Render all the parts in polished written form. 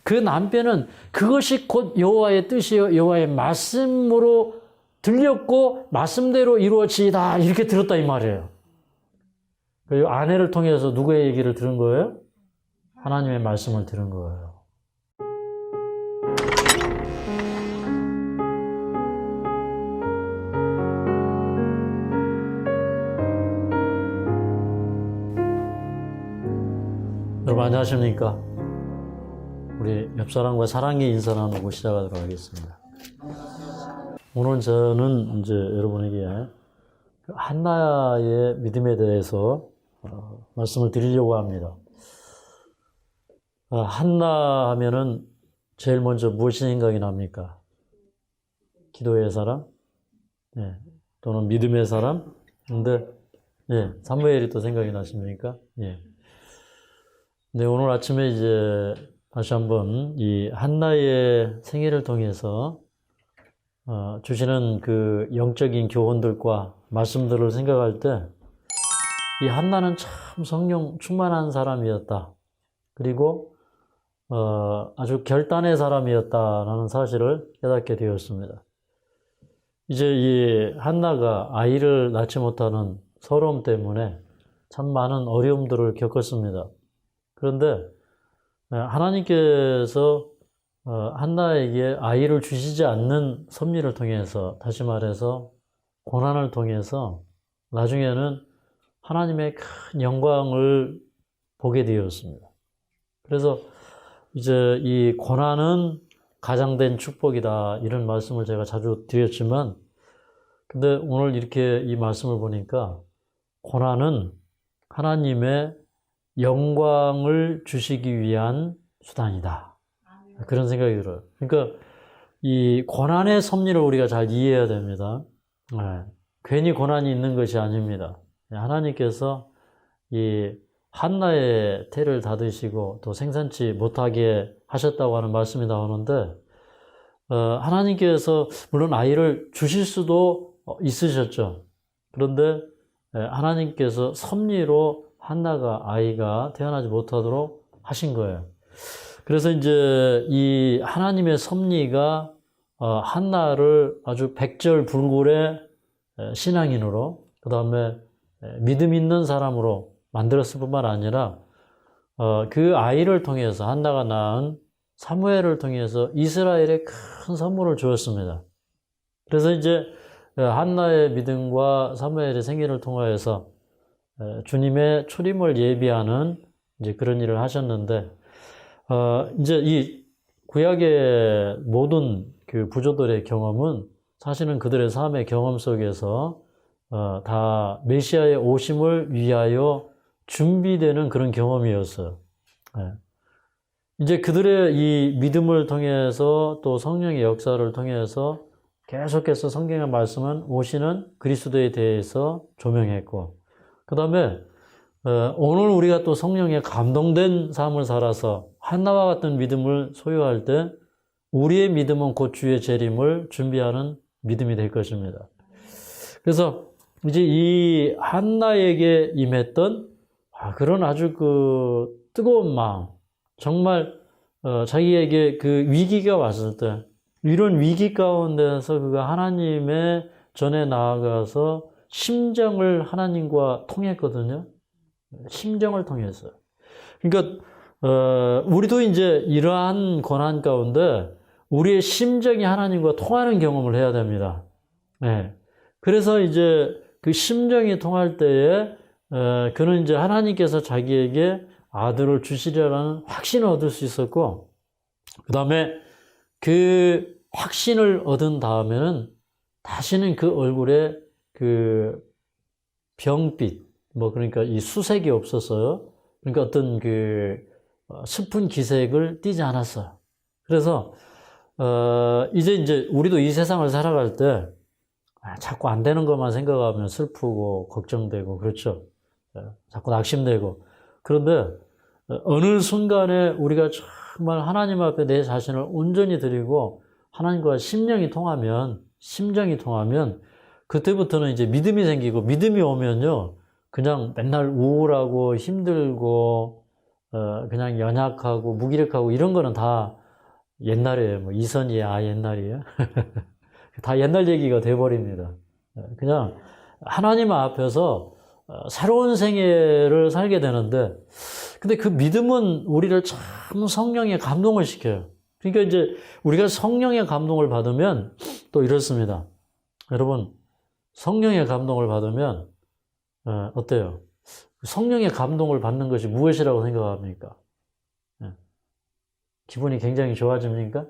그 남편은 그것이 곧 여호와의 뜻이요 여호와의 말씀으로 들렸고 말씀대로 이루어지이다 이렇게 들었다 이 말이에요. 그리고 아내를 통해서 누구의 얘기를 들은 거예요? 하나님의 말씀을 들은 거예요. 여러분 안녕하십니까? 우리 옆사람과 사랑의 인사 나누고 시작하도록 하겠습니다. 오늘 저는 이제 여러분에게 한나의 믿음에 대해서 말씀을 드리려고 합니다. 한나 하면은 제일 먼저 무엇이 생각이 납니까? 기도의 사람? 예. 또는 믿음의 사람? 근데, 예. 사무엘이 또 생각이 나십니까? 예. 네, 오늘 아침에 이제 다시 한번 이 한나의 생애를 통해서 주시는 그 영적인 교훈들과 말씀들을 생각할 때 이 한나는 참 성령 충만한 사람이었다. 그리고 아주 결단의 사람이었다라는 사실을 깨닫게 되었습니다. 이제 이 한나가 아이를 낳지 못하는 서러움 때문에 참 많은 어려움들을 겪었습니다. 그런데 하나님께서 한나에게 아이를 주시지 않는 섭리를 통해서, 다시 말해서 고난을 통해서 나중에는 하나님의 큰 영광을 보게 되었습니다. 그래서 이제 이 고난은 가장된 축복이다 이런 말씀을 제가 자주 드렸지만, 근데 오늘 이렇게 이 말씀을 보니까 고난은 하나님의 영광을 주시기 위한 수단이다. 그런 생각이 들어요. 그러니까 이 고난의 섭리를 우리가 잘 이해해야 됩니다. 괜히 고난이 있는 것이 아닙니다. 하나님께서 이 한나의 태를 닫으시고 또 생산치 못하게 하셨다고 하는 말씀이 나오는데, 하나님께서 물론 아이를 주실 수도 있으셨죠. 그런데 하나님께서 섭리로 한나가 아이가 태어나지 못하도록 하신 거예요. 그래서 이제 이 하나님의 섭리가 한나를 아주 백절불굴의 신앙인으로, 그 다음에 믿음 있는 사람으로 만들었을 뿐만 아니라 그 아이를 통해서, 한나가 낳은 사무엘을 통해서 이스라엘에 큰 선물을 주었습니다. 그래서 이제 한나의 믿음과 사무엘의 생애를 통하여서 주님의 초림을 예비하는 이제 그런 일을 하셨는데, 이제 이 구약의 모든 그 부조들의 경험은 사실은 그들의 삶의 경험 속에서 다 메시아의 오심을 위하여 준비되는 그런 경험이었어요. 이제 그들의 이 믿음을 통해서 또 성령의 역사를 통해서 계속해서 성경의 말씀은 오시는 그리스도에 대해서 조명했고, 그 다음에 오늘 우리가 또 성령에 감동된 삶을 살아서 한나와 같은 믿음을 소유할 때 우리의 믿음은 곧 주의 재림을 준비하는 믿음이 될 것입니다. 그래서 이제 이 한나에게 임했던 그런 아주 그 뜨거운 마음, 정말 자기에게 그 위기가 왔을 때 이런 위기 가운데서 그가 하나님의 전에 나아가서 심정을 하나님과 통했거든요. 심정을 통해서. 그러니까 우리도 이제 이러한 고난 가운데 우리의 심정이 하나님과 통하는 경험을 해야 됩니다. 네. 그래서 이제 그 심정이 통할 때에 그는 이제 하나님께서 자기에게 아들을 주시리라는 확신을 얻을 수 있었고, 그 다음에 그 확신을 얻은 다음에는 다시는 그 얼굴에 그 병빛, 그러니까 이 수색이 없었어요. 그러니까 어떤 그 슬픈 기색을 띠지 않았어요. 그래서 이제 우리도 이 세상을 살아갈 때 자꾸 안 되는 것만 생각하면 슬프고 걱정되고 그렇죠. 자꾸 낙심되고. 그런데 어느 순간에 우리가 정말 하나님 앞에 내 자신을 온전히 드리고 하나님과 심정이 통하면 그때부터는 이제 믿음이 생기고, 믿음이 오면요 그냥 맨날 우울하고 힘들고 그냥 연약하고 무기력하고 이런 거는 다 옛날이에요. 뭐 이선희의 옛날이에요. 다 옛날 얘기가 돼버립니다. 그냥 하나님 앞에서 새로운 생애를 살게 되는데, 근데 그 믿음은 우리를 참 성령의 감동을 시켜요. 그러니까 이제 우리가 성령의 감동을 받으면 또 이렇습니다. 여러분, 성령의 감동을 받으면 어때요? 성령의 감동을 받는 것이 무엇이라고 생각합니까? 기분이 굉장히 좋아집니까?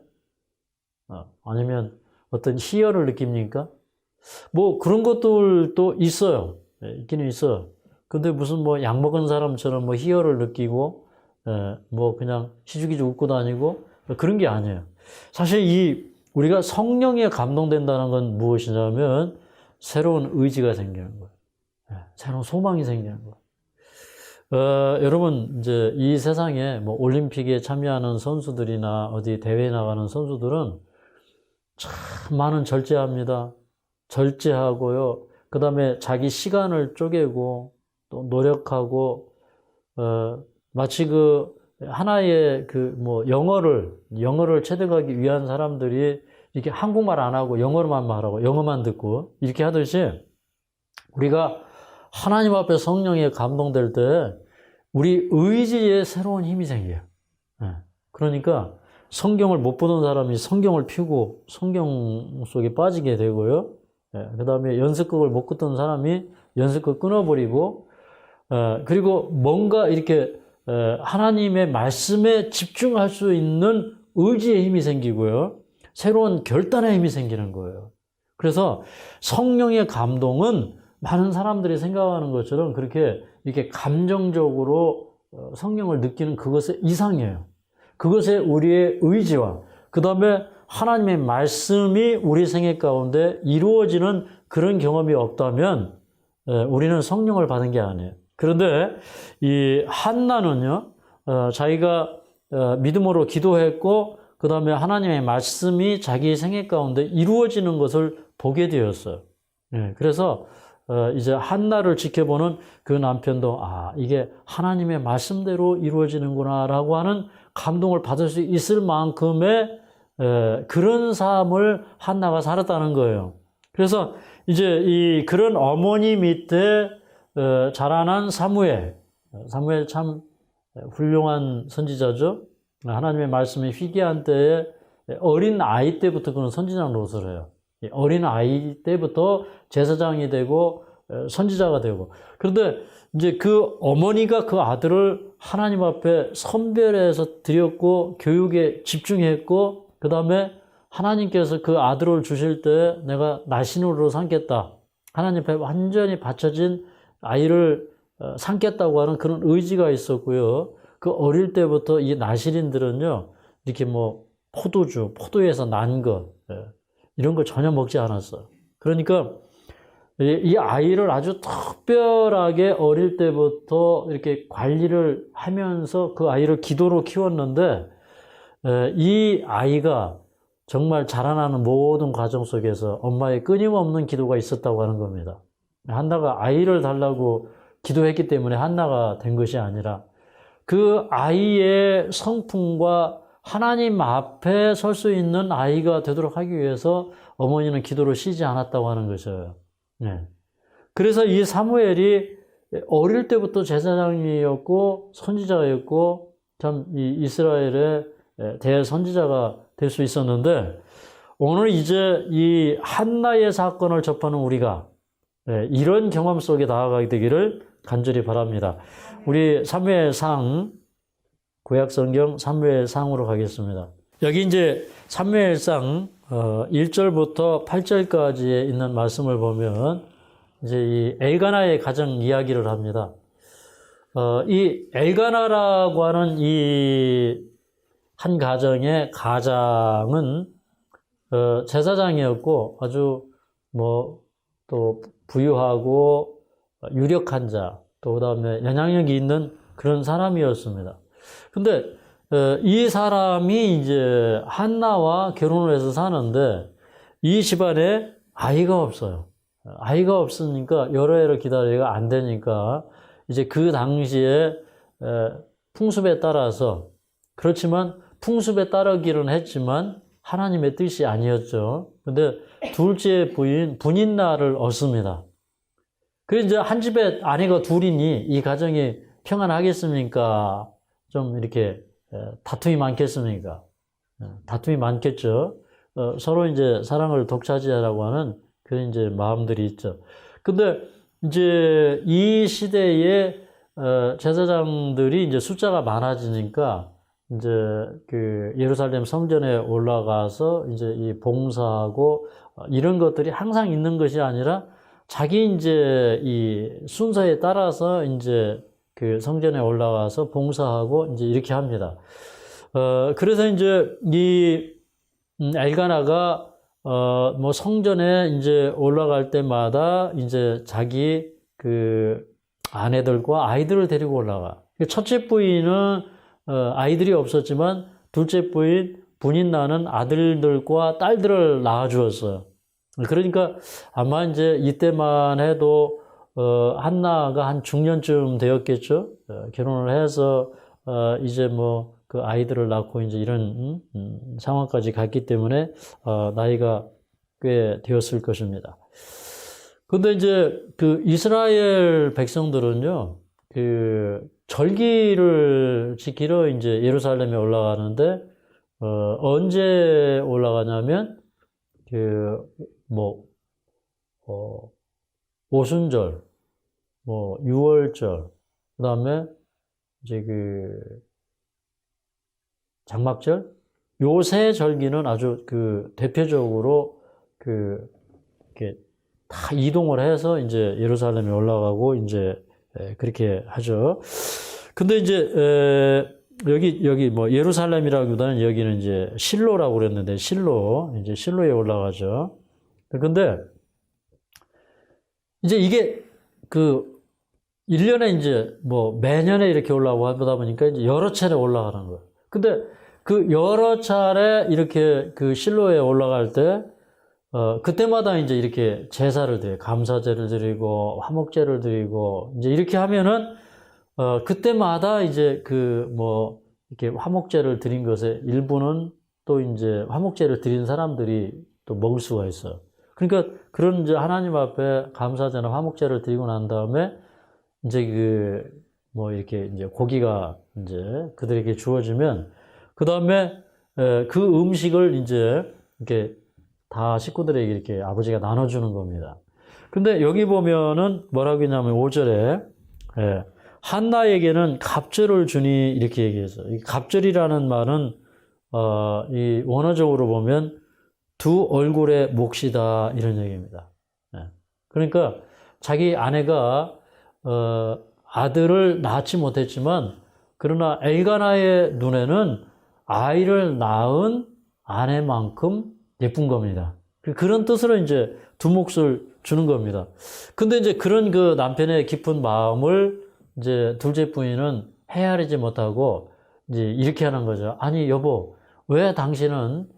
아니면 어떤 희열을 느낍니까? 뭐 그런 것들도 있어요. 있기는 있어요. 근데 무슨 뭐 약 먹은 사람처럼 뭐 희열을 느끼고 뭐 그냥 희죽희죽 웃고 다니고 그런 게 아니에요. 사실 우리가 성령에 감동된다는 건 무엇이냐면 새로운 의지가 생기는 거예요. 새로운 소망이 생기는 거예요. 여러분, 이제 이 세상에 뭐 올림픽에 참여하는 선수들이나 어디 대회에 나가는 선수들은 참 많은 절제합니다. 절제하고요. 그 다음에 자기 시간을 쪼개고 또 노력하고, 마치 그 하나의 그 뭐 영어를 체득하기 위한 사람들이 이렇게 한국말 안 하고 영어로만 말하고 영어만 듣고 이렇게 하듯이 우리가 하나님 앞에 성령에 감동될 때 우리 의지에 새로운 힘이 생겨요. 그러니까 성경을 못 보던 사람이 성경을 펴고 성경 속에 빠지게 되고요. 그 다음에 연습극을 못 듣던 사람이 연습극 끊어버리고, 그리고 뭔가 이렇게 하나님의 말씀에 집중할 수 있는 의지의 힘이 생기고요. 새로운 결단의 힘이 생기는 거예요. 그래서 성령의 감동은 많은 사람들이 생각하는 것처럼 그렇게 이렇게 감정적으로 성령을 느끼는 그것의 이상이에요. 그것에 우리의 의지와 그 다음에 하나님의 말씀이 우리 생애 가운데 이루어지는 그런 경험이 없다면 우리는 성령을 받은 게 아니에요. 그런데 이 한나는요, 자기가 믿음으로 기도했고 그 다음에 하나님의 말씀이 자기 생애 가운데 이루어지는 것을 보게 되었어요. 그래서 이제 한나를 지켜보는 그 남편도 이게 하나님의 말씀대로 이루어지는구나라고 하는 감동을 받을 수 있을 만큼의 그런 삶을 한나가 살았다는 거예요. 그래서 이제 그런 어머니 밑에 자라난 사무엘 참 훌륭한 선지자죠. 하나님의 말씀이 희귀한 때에 어린 아이 때부터 그는 선지자 노릇을 해요. 어린 아이 때부터 제사장이 되고 선지자가 되고. 그런데 이제 그 어머니가 그 아들을 하나님 앞에 선별해서 드렸고 교육에 집중했고 그 다음에 하나님께서 그 아들을 주실 때 내가 나시노로 삼겠다. 하나님 앞에 완전히 바쳐진 아이를 삼겠다고 하는 그런 의지가 있었고요. 그 어릴 때부터 이 나실인들은요, 이렇게 뭐 포도에서 난 것, 이런 걸 전혀 먹지 않았어요. 그러니까 이 아이를 아주 특별하게 어릴 때부터 이렇게 관리를 하면서 그 아이를 기도로 키웠는데, 이 아이가 정말 자라나는 모든 과정 속에서 엄마의 끊임없는 기도가 있었다고 하는 겁니다. 한나가 아이를 달라고 기도했기 때문에 한나가 된 것이 아니라 그 아이의 성품과 하나님 앞에 설 수 있는 아이가 되도록 하기 위해서 어머니는 기도를 쉬지 않았다고 하는 것이에요. 그래서 이 사무엘이 어릴 때부터 제사장이었고 선지자였고 참 이 이스라엘의 대선지자가 될 수 있었는데, 오늘 이제 이 한나의 사건을 접하는 우리가 이런 경험 속에 나아가게 되기를 간절히 바랍니다. 우리 사무엘상, 구약성경 사무엘상으로 가겠습니다. 여기 이제 사무엘상 1절부터 8절까지에 있는 말씀을 보면 이제 이 엘가나의 가정 이야기를 합니다. 이 엘가나라고 하는 이 한 가정의 가장은 제사장이었고 아주 뭐 또 부유하고 유력한 자, 또 그다음에 영향력이 있는 그런 사람이었습니다. 근데 이 사람이 이제 한나와 결혼을 해서 사는데 이 집안에 아이가 없어요. 아이가 없으니까 여러 해를 기다리기가 안 되니까 이제 그 당시에 풍습에 따라서 그렇지만 풍습에 따르기는 했지만 하나님의 뜻이 아니었죠. 근데 둘째 부인 분인날을 얻습니다. 그래서 이제 한 집에 아내가 둘이니 이 가정이 평안하겠습니까? 좀 이렇게 다툼이 많겠습니까? 다툼이 많겠죠. 서로 이제 사랑을 독차지하라고 하는 그런 이제 마음들이 있죠. 근데 이제 이 시대에 제사장들이 이제 숫자가 많아지니까 이제 그 예루살렘 성전에 올라가서 이제 이 봉사하고 이런 것들이 항상 있는 것이 아니라 자기 이제 이 순서에 따라서 이제 그 성전에 올라가서 봉사하고 이제 이렇게 합니다. 그래서 이제 이 엘가나가 뭐 성전에 이제 올라갈 때마다 이제 자기 그 아내들과 아이들을 데리고 올라가. 첫째 부인은 아이들이 없었지만 둘째 부인 분인나는 아들들과 딸들을 낳아주었어요. 그러니까 아마 이제 이때만 해도 한나가 한 중년쯤 되었겠죠. 결혼을 해서 이제 뭐 그 아이들을 낳고 이제 이런 상황까지 갔기 때문에 나이가 꽤 되었을 것입니다. 근데 이제 그 이스라엘 백성들은요, 그 절기를 지키러 이제 예루살렘에 올라가는데 언제 올라가냐면 그 뭐 오순절, 뭐 유월절, 그다음에 이제 그 장막절, 요 세 절기는 아주 그 대표적으로 그 이렇게 다 이동을 해서 이제 예루살렘에 올라가고 이제 그렇게 하죠. 근데 이제 여기 뭐 예루살렘이라기보다는 여기는 이제 실로라고 그랬는데 이제 실로에 올라가죠. 근데 이제 이게 그 1년에 이제 뭐 매년에 이렇게 올라가다 보니까 이제 여러 차례 올라가는 거예요. 근데 그 여러 차례 이렇게 그 실로에 올라갈 때 그때마다 이제 이렇게 제사를 드려요. 감사제를 드리고 화목제를 드리고 이제 이렇게 하면은 그때마다 이제 그 뭐 이렇게 화목제를 드린 것의 일부는 또 이제 화목제를 드린 사람들이 또 먹을 수가 있어요. 그러니까 그런 이제 하나님 앞에 감사제나 화목제를 드리고 난 다음에 이제 그 뭐 이렇게 이제 고기가 이제 그들에게 주어지면 그 다음에 그 음식을 이제 이렇게 다 식구들에게 이렇게 아버지가 나눠주는 겁니다. 근데 여기 보면은 뭐라고 했냐면 5절에 한나에게는 갑절을 주니 이렇게 얘기했어요. 이 갑절이라는 말은 이 원어적으로 보면 두 얼굴의 몫이다 이런 얘기입니다. 그러니까 자기 아내가 아들을 낳지 못했지만 그러나 엘가나의 눈에는 아이를 낳은 아내만큼 예쁜 겁니다. 그런 뜻으로 이제 두 몫을 주는 겁니다. 근데 이제 그런 그 남편의 깊은 마음을 이제 둘째 부인은 헤아리지 못하고 이제 이렇게 하는 거죠. 아니 여보, 왜 당신은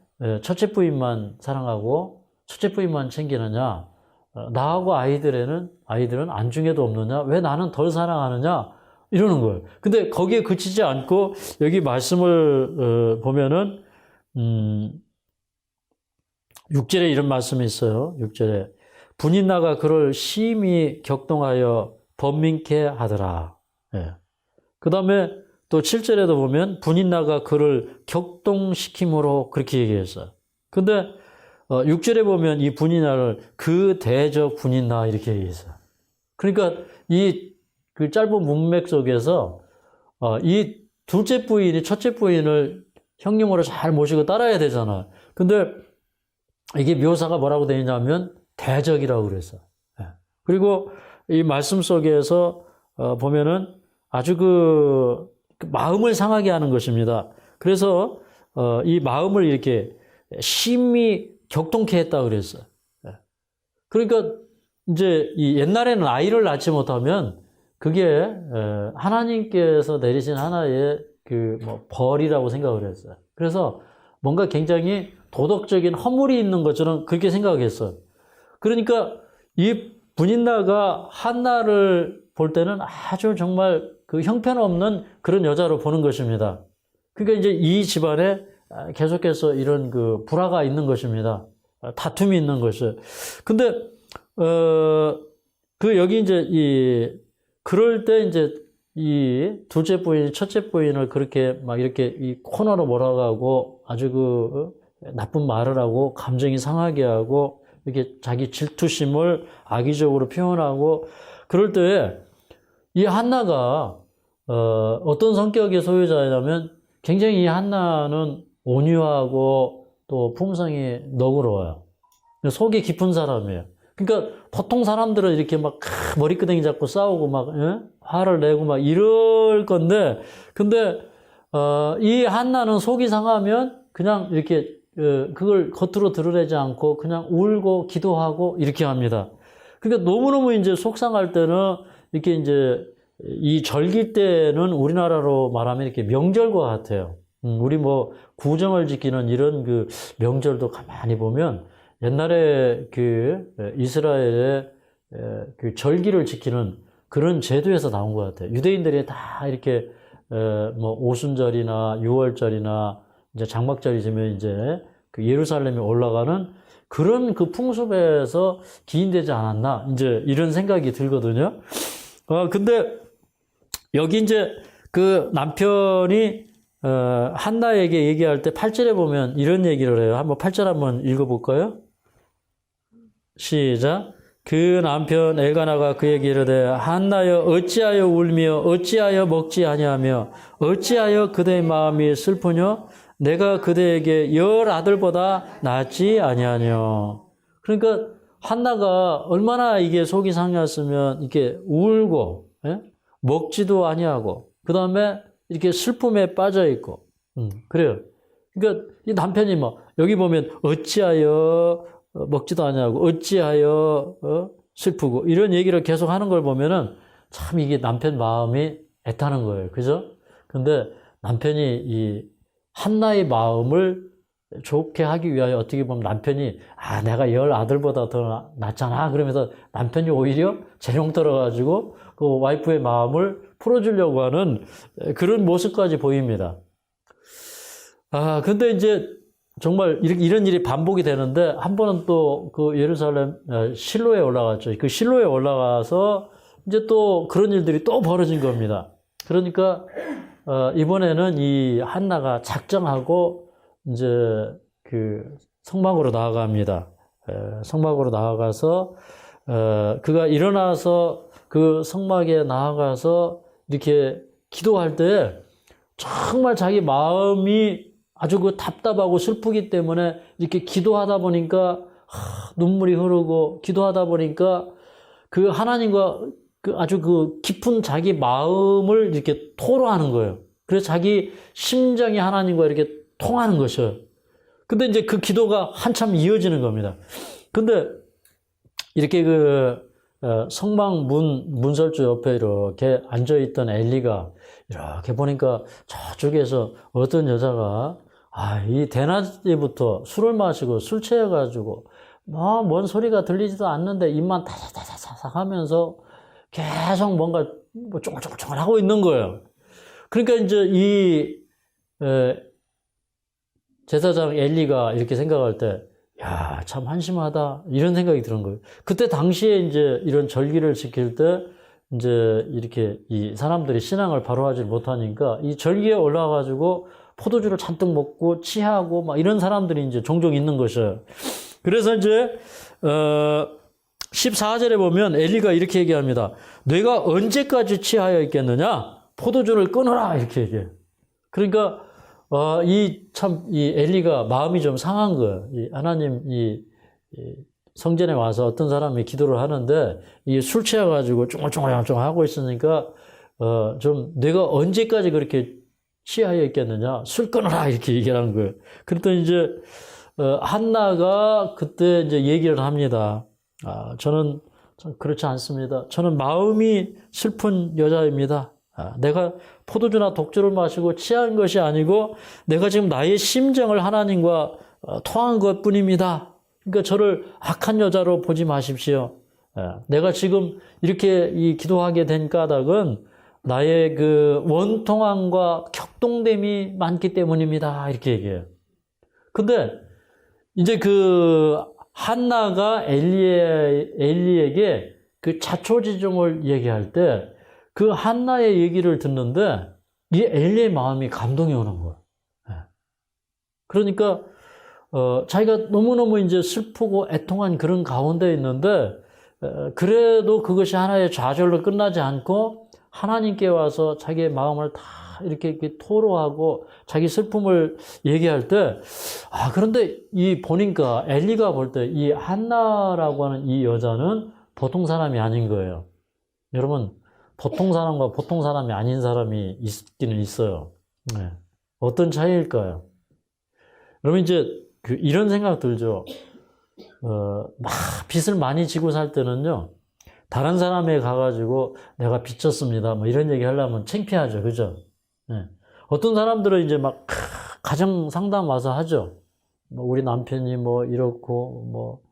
첫째 부인만 사랑하고 첫째 부인만 챙기느냐? 나하고 아이들은 안중에도 없느냐? 왜 나는 덜 사랑하느냐? 이러는 거예요. 근데 거기에 그치지 않고 여기 말씀을 보면은 6절에 이런 말씀이 있어요. 6절에 분인나가 그를 심히 격동하여 번민케 하더라. 그 다음에 또 7절에도 보면 분인나가 그를 격동시킴으로 그렇게 얘기했어요. 근데 6절에 보면 이 분인나를 그 대적 분인나 이렇게 얘기했어요. 그러니까 이 그 짧은 문맥 속에서 이 둘째 부인이 첫째 부인을 형님으로 잘 모시고 따라야 되잖아요. 근데 이게 묘사가 뭐라고 되어 있냐면 대적이라고 그랬어요. 그리고 이 말씀 속에서 보면은 아주 그 마음을 상하게 하는 것입니다. 그래서 이 마음을 이렇게 심히 격동케 했다 그랬어요. 그러니까 이제 이 옛날에는 아이를 낳지 못하면 그게 하나님께서 내리신 하나의 그 뭐 벌이라고 생각을 했어요. 그래서 뭔가 굉장히 도덕적인 허물이 있는 것처럼 그렇게 생각했어요. 그러니까 이 분인나가 한나를 볼 때는 아주 정말 그 형편없는 그런 여자로 보는 것입니다. 그러니까 이제 이 집안에 계속해서 이런 그 불화가 있는 것입니다. 다툼이 있는 것이에요. 근데, 여기 이제 그럴 때 이제 이 둘째 부인이 첫째 부인을 그렇게 막 이렇게 이 코너로 몰아가고 아주 나쁜 말을 하고 감정이 상하게 하고 이렇게 자기 질투심을 악의적으로 표현하고 그럴 때 이 한나가 어떤 성격의 소유자냐면 굉장히 이 한나는 온유하고 또 품성이 너그러워요. 속이 깊은 사람이에요. 그러니까 보통 사람들은 이렇게 막 머리끄댕이 잡고 싸우고 막 화를 내고 막 이럴 건데 근데 이 한나는 속이 상하면 그냥 이렇게 그걸 겉으로 드러내지 않고 그냥 울고 기도하고 이렇게 합니다. 그러니까 너무너무 이제 속상할 때는 이렇게 이제 이 절기 때는 우리나라로 말하면 이렇게 명절과 같아요. 우리 뭐 구정을 지키는 이런 그 명절도 가만히 보면 옛날에 그 이스라엘의 그 절기를 지키는 그런 제도에서 나온 것 같아요. 유대인들이 다 이렇게 뭐 오순절이나 유월절이나 이제 장막절이면 이제 그 예루살렘에 올라가는 그런 그 풍습에서 기인되지 않았나 이제 이런 생각이 들거든요. 근데 여기 이제 그 남편이 한나에게 얘기할 때 8절에 보면 이런 얘기를 해요. 한번 8절 한번 읽어볼까요? 시작. 그 남편 엘가나가 그에게 이르되 한나여 어찌하여 울며 어찌하여 먹지 아니하며 어찌하여 그대의 마음이 슬프뇨? 내가 그대에게 10 아들보다 낫지 아니하뇨. 그러니까 한나가 얼마나 이게 속이 상했으면 이렇게 울고 먹지도 아니하고 그 다음에 이렇게 슬픔에 빠져 있고 그래요. 그러니까 이 남편이 뭐 여기 보면 어찌하여 먹지도 아니하고 어찌하여 슬프고 이런 얘기를 계속 하는 걸 보면은 참 이게 남편 마음이 애타는 거예요. 그죠? 근데 남편이 이 한나의 마음을 좋게 하기 위하여 어떻게 보면 남편이 내가 10 아들보다 더 낫잖아 그러면서 남편이 오히려 재롱 떨어가지고 그 와이프의 마음을 풀어주려고 하는 그런 모습까지 보입니다. 근데 이제 정말 이런 일이 반복이 되는데 한 번은 또 그 예루살렘 실로에 올라갔죠. 그 실로에 올라가서 이제 또 그런 일들이 또 벌어진 겁니다. 그러니까 이번에는 이 한나가 작정하고 이제 그 성막으로 나아갑니다. 성막으로 나아가서 그가 일어나서 그 성막에 나아가서 이렇게 기도할 때 정말 자기 마음이 아주 그 답답하고 슬프기 때문에 이렇게 기도하다 보니까 눈물이 흐르고 기도하다 보니까 그 하나님과 그 아주 그 깊은 자기 마음을 이렇게 토로하는 거예요. 그래서 자기 심정이 하나님과 이렇게 통하는 것이에요. 근데 이제 그 기도가 한참 이어지는 겁니다. 근데 이렇게 성막 문설주 옆에 이렇게 앉아있던 엘리가 이렇게 보니까 저쪽에서 어떤 여자가 이 대낮에부터 술을 마시고 술 취해가지고 뭔 소리가 들리지도 않는데 입만 다사다사삭 하면서 계속 뭔가 쫑쫑쫑 하고 있는 거예요. 그러니까 이제 이 제사장 엘리가 이렇게 생각할 때 참 한심하다 이런 생각이 드는 거예요. 그때 당시에 이제 이런 절기를 지킬 때 이제 이렇게 이 사람들이 신앙을 바로 하지 못하니까 이 절기에 올라가가지고 포도주를 잔뜩 먹고 취하고 막 이런 사람들이 이제 종종 있는 것이에요. 그래서 이제 14절에 보면 엘리가 이렇게 얘기합니다. 내가 언제까지 취하여 있겠느냐? 포도주를 끊어라 이렇게 얘기해요. 그러니까 이 엘리가 마음이 좀 상한 거예요. 하나님 이 성전에 와서 어떤 사람이 기도를 하는데 이 술 취해가지고 쫑알쫑알 하고 있으니까 좀 내가 언제까지 그렇게 취하여 있겠느냐? 술 끊어라 이렇게 얘기하는 거예요. 그랬더니 이제 한나가 그때 이제 얘기를 합니다. 저는 그렇지 않습니다. 저는 마음이 슬픈 여자입니다. 내가 포도주나 독주를 마시고 취한 것이 아니고 내가 지금 나의 심정을 하나님과 통한 것뿐입니다. 그러니까 저를 악한 여자로 보지 마십시오. 내가 지금 이렇게 기도하게 된 까닭은 나의 그 원통함과 격동됨이 많기 때문입니다. 이렇게 얘기해요. 근데 이제 그 한나가 엘리에게 그 자초지종을 얘기할 때 그 한나의 얘기를 듣는데 이 엘리의 마음이 감동이 오는 거예요. 그러니까 자기가 너무너무 이제 슬프고 애통한 그런 가운데 있는데 그래도 그것이 하나의 좌절로 끝나지 않고 하나님께 와서 자기의 마음을 다 이렇게 토로하고 자기 슬픔을 얘기할 때 그런데 이 보니까 엘리가 볼 때 이 한나라고 하는 이 여자는 보통 사람이 아닌 거예요. 여러분 보통 사람과 보통 사람이 아닌 사람이 있기는 있어요. 네. 어떤 차이일까요? 여러분 이제 이런 생각 들죠. 막 빚을 많이 지고 살 때는요. 다른 사람에 가가지고 내가 빚졌습니다. 뭐 이런 얘기 하려면 창피하죠. 그죠? 네. 어떤 사람들은 이제 막 가정 상담 와서 하죠. 뭐 우리 남편이 뭐 이렇고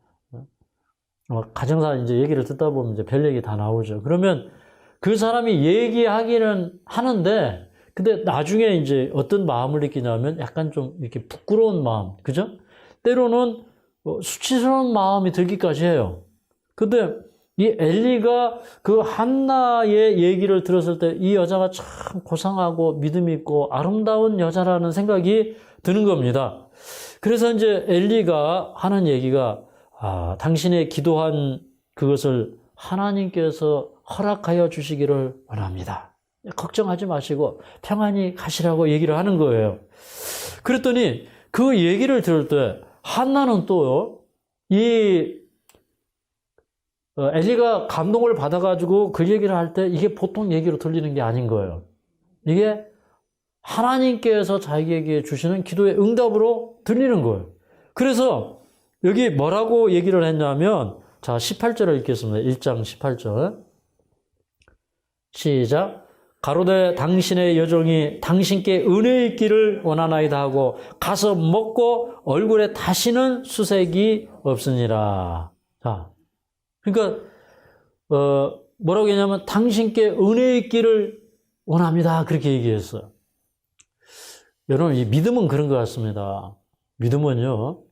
가정사 이제 얘기를 듣다 보면 이제 별 얘기 다 나오죠. 그러면 그 사람이 얘기하기는 하는데 근데 나중에 이제 어떤 마음을 느끼냐면 약간 좀 이렇게 부끄러운 마음. 그죠? 때로는 수치스러운 마음이 들기까지 해요. 근데 이 엘리가 그 한나의 얘기를 들었을 때 이 여자가 참 고상하고 믿음 있고 아름다운 여자라는 생각이 드는 겁니다. 그래서 이제 엘리가 하는 얘기가 당신의 기도한 그것을 하나님께서 허락하여 주시기를 원합니다. 걱정하지 마시고 평안히 가시라고 얘기를 하는 거예요. 그랬더니 그 얘기를 들을 때 한나는 또 엘리가 감동을 받아가지고 그 얘기를 할 때 이게 보통 얘기로 들리는 게 아닌 거예요. 이게 하나님께서 자기에게 주시는 기도의 응답으로 들리는 거예요. 그래서 여기 뭐라고 얘기를 했냐면 자 18절을 읽겠습니다. 1장 18절 시작 가로되 당신의 여종이 당신께 은혜 있기를 원하나이다 하고 가서 먹고 얼굴에 다시는 수색이 없으니라. 자, 그러니까 뭐라고 했냐면 당신께 은혜 있기를 원합니다. 그렇게 얘기했어요. 여러분 이 믿음은 그런 것 같습니다. 믿음은요.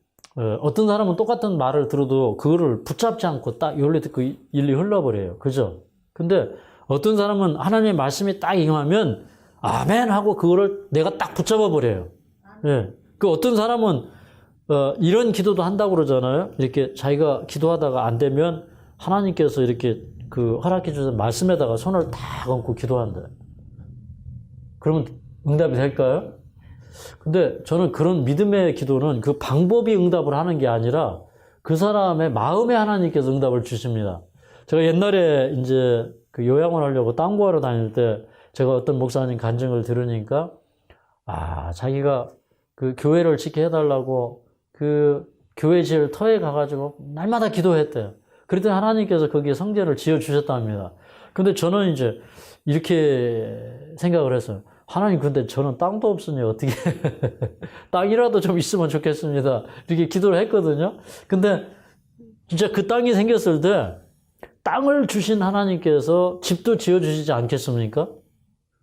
어떤 사람은 똑같은 말을 들어도 그거를 붙잡지 않고 딱 열리 듣고 일리 흘러버려요. 그죠? 근데 어떤 사람은 하나님의 말씀이 딱 임하면 아멘 하고 그거를 내가 딱 붙잡아 버려요. 예. 그 어떤 사람은 이런 기도도 한다고 그러잖아요. 이렇게 자기가 기도하다가 안 되면 하나님께서 이렇게 그 허락해 주신 말씀에다가 손을 딱 얹고 기도한다. 그러면 응답이 될까요? 근데 저는 그런 믿음의 기도는 그 방법이 응답을 하는 게 아니라 그 사람의 마음에 하나님께서 응답을 주십니다. 제가 옛날에 이제 그 요양원 하려고 땅 구하러 다닐 때 제가 어떤 목사님 간증을 들으니까 자기가 그 교회를 짓게 해달라고 그 교회 지을 터에 가가지고 날마다 기도했대요. 그랬더니 하나님께서 거기에 성전을 지어주셨답니다. 근데 저는 이제 이렇게 생각을 했어요. 하나님 근데 저는 땅도 없으니 어떻게 땅이라도 좀 있으면 좋겠습니다. 이렇게 기도를 했거든요. 근데 진짜 그 땅이 생겼을 때 땅을 주신 하나님께서 집도 지어주시지 않겠습니까?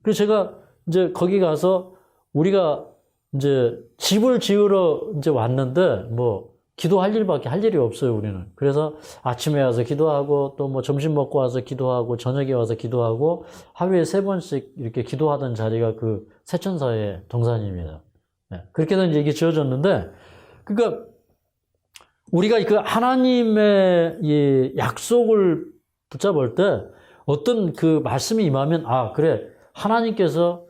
그래서 제가 이제 거기 가서 우리가 이제 집을 지으러 이제 왔는데 뭐 기도할 일밖에 할 일이 없어요, 우리는. 그래서 아침에 와서 기도하고 또 뭐 점심 먹고 와서 기도하고 저녁에 와서 기도하고 하루에 3번씩 이렇게 기도하던 자리가 그 세천사의 동산입니다. 네. 그렇게 해서 이제 이게 지어졌는데 그러니까 우리가 그 하나님의 이 약속을 붙잡을 때 어떤 그 말씀이 임하면 그래 하나님께서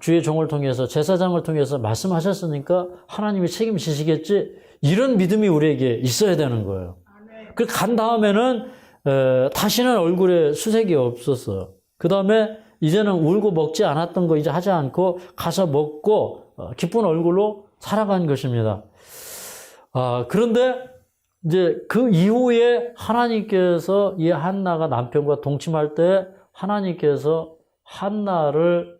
주의 종을 통해서 제사장을 통해서 말씀하셨으니까 하나님이 책임지시겠지 이런 믿음이 우리에게 있어야 되는 거예요. 그 간 다음에는 다시는 얼굴에 수색이 없었어요. 그 다음에 이제는 울고 먹지 않았던 거 이제 하지 않고 가서 먹고 기쁜 얼굴로 살아간 것입니다. 그런데 이제 그 이후에 하나님께서 이 한나가 남편과 동침할 때 하나님께서 한나를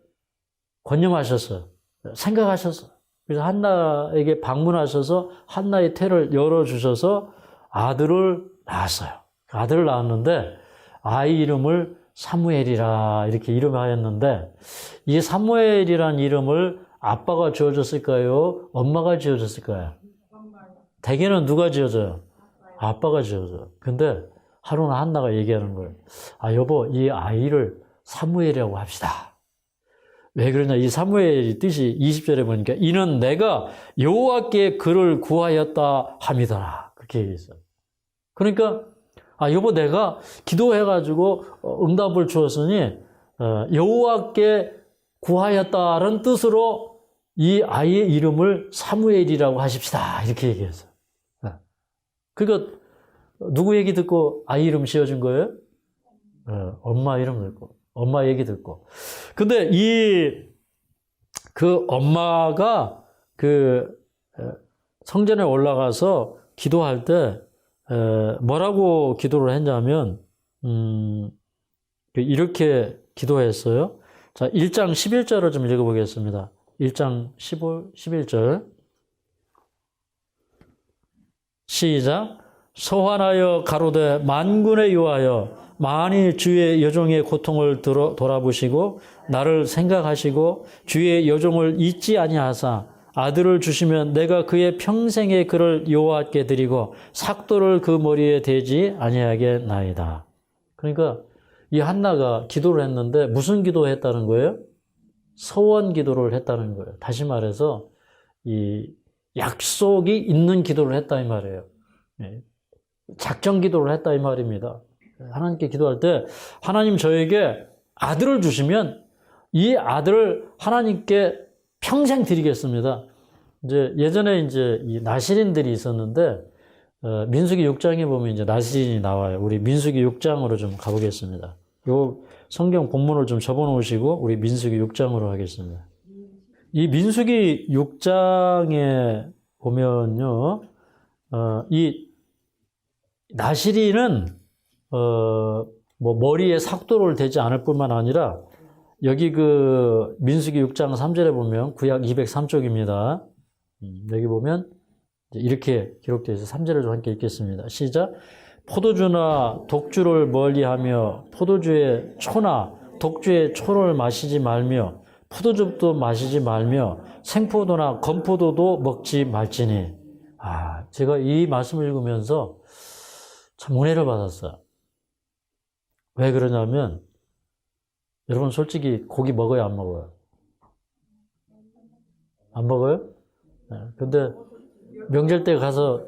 권념하셨어요. 생각하셨어요. 그래서 한나에게 방문하셔서 한나의 태를 열어주셔서 아들을 낳았어요. 아들을 낳았는데 아이 이름을 사무엘이라 이렇게 이름하였는데 이 사무엘이란 이름을 아빠가 지어줬을까요? 엄마가 지어줬을까요? 대개는 누가 지어줘요? 아빠가 지어줘요. 근데 하루나 한나가 얘기하는 거예요. 아, 여보, 이 아이를 사무엘이라고 합시다. 왜 그러냐? 이 사무엘이 뜻이 20절에 보니까 이는 내가 여호와께 그를 구하였다 함이더라. 그렇게 얘기했어요. 그러니까 아, 여보, 내가 기도해가지고 응답을 주었으니 여호와께 구하였다는 뜻으로 이 아이의 이름을 사무엘이라고 하십시다. 이렇게 얘기했어요. 그러니까 누구 얘기 듣고 아이 이름 지어준 거예요? 엄마 이름 듣고, 엄마 얘기 듣고. 근데 그 엄마가 성전에 올라가서 기도할 때 뭐라고 기도를 했냐면 이렇게 기도했어요. 자, 1장 11절을 좀 읽어보겠습니다. 1장 11절 시작. 소환하여 가로되 만군의 여호와여 만일 주의 여종의 고통을 돌아보시고 나를 생각하시고 주의 여종을 잊지 아니하사 아들을 주시면 내가 그의 평생의 그를 여호와께 드리고 삭도를 그 머리에 대지 아니하겠나이다. 그러니까 이 한나가 기도를 했는데 무슨 기도했다는 거예요? 서원 기도를 했다는 거예요. 다시 말해서 이 약속이 있는 기도를 했다 이 말이에요. 작정 기도를 했다 이 말입니다. 하나님께 기도할 때 하나님 저에게 아들을 주시면 이 아들을 하나님께 평생 드리겠습니다. 이제 예전에 이제 이 나실인들이 있었는데 민수기 6장에 보면 이제 나실인이 나와요. 우리 민수기 6장으로 좀 가보겠습니다. 요 성경 본문을 좀 접어놓으시고 우리 민수기 6장으로 하겠습니다. 이 민수기 6장에 보면요, 이 나실인은 뭐 머리에 삭도를 대지 않을 뿐만 아니라 여기 그 민수기 6장 3절에 보면 구약 203쪽입니다. 여기 보면 이렇게 기록되어 있어서 3절을 좀 함께 읽겠습니다. 시작. 포도주나 독주를 멀리하며 포도주의 초나 독주의 초를 마시지 말며 포도즙도 마시지 말며 생포도나 건포도도 먹지 말지니. 아, 제가 이 말씀을 읽으면서 참 은혜를 받았어요. 왜 그러냐면 여러분 솔직히 고기 먹어요, 안 먹어요? 안 먹어요? 네. 근데 명절 때 가서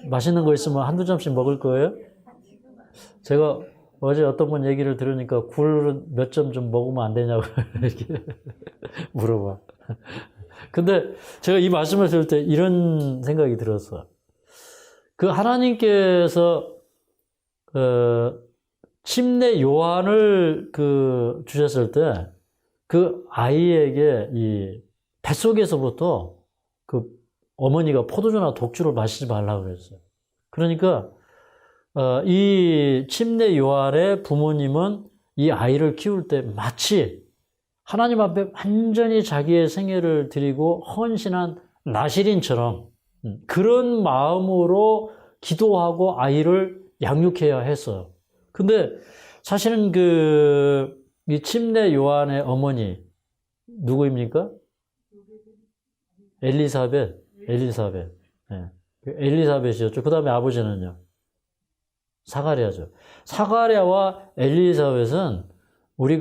맛있는 거 있으면 한두 점씩 먹을 거예요? 제가 어제 어떤 분 얘기를 들으니까 굴은 몇 점 좀 먹으면 안 되냐고 이렇게 물어봐. 근데 제가 이 말씀을 들을 때 이런 생각이 들었어요. 그 하나님께서 침례 요한을 주셨을 때 그 아이에게 이 뱃속에서부터 그 어머니가 포도주나 독주를 마시지 말라고 그랬어요. 그러니까 이 침례 요한의 부모님은 이 아이를 키울 때 마치 하나님 앞에 완전히 자기의 생애를 드리고 헌신한 나실인처럼 그런 마음으로 기도하고 아이를 양육해야 했어요. 근데 사실은 이 침례 요한의 어머니 누구입니까? 엘리사벳. 네. 엘리사벳이었죠. 그 다음에 아버지는요? 사가랴죠. 사가랴와 엘리사벳은 우리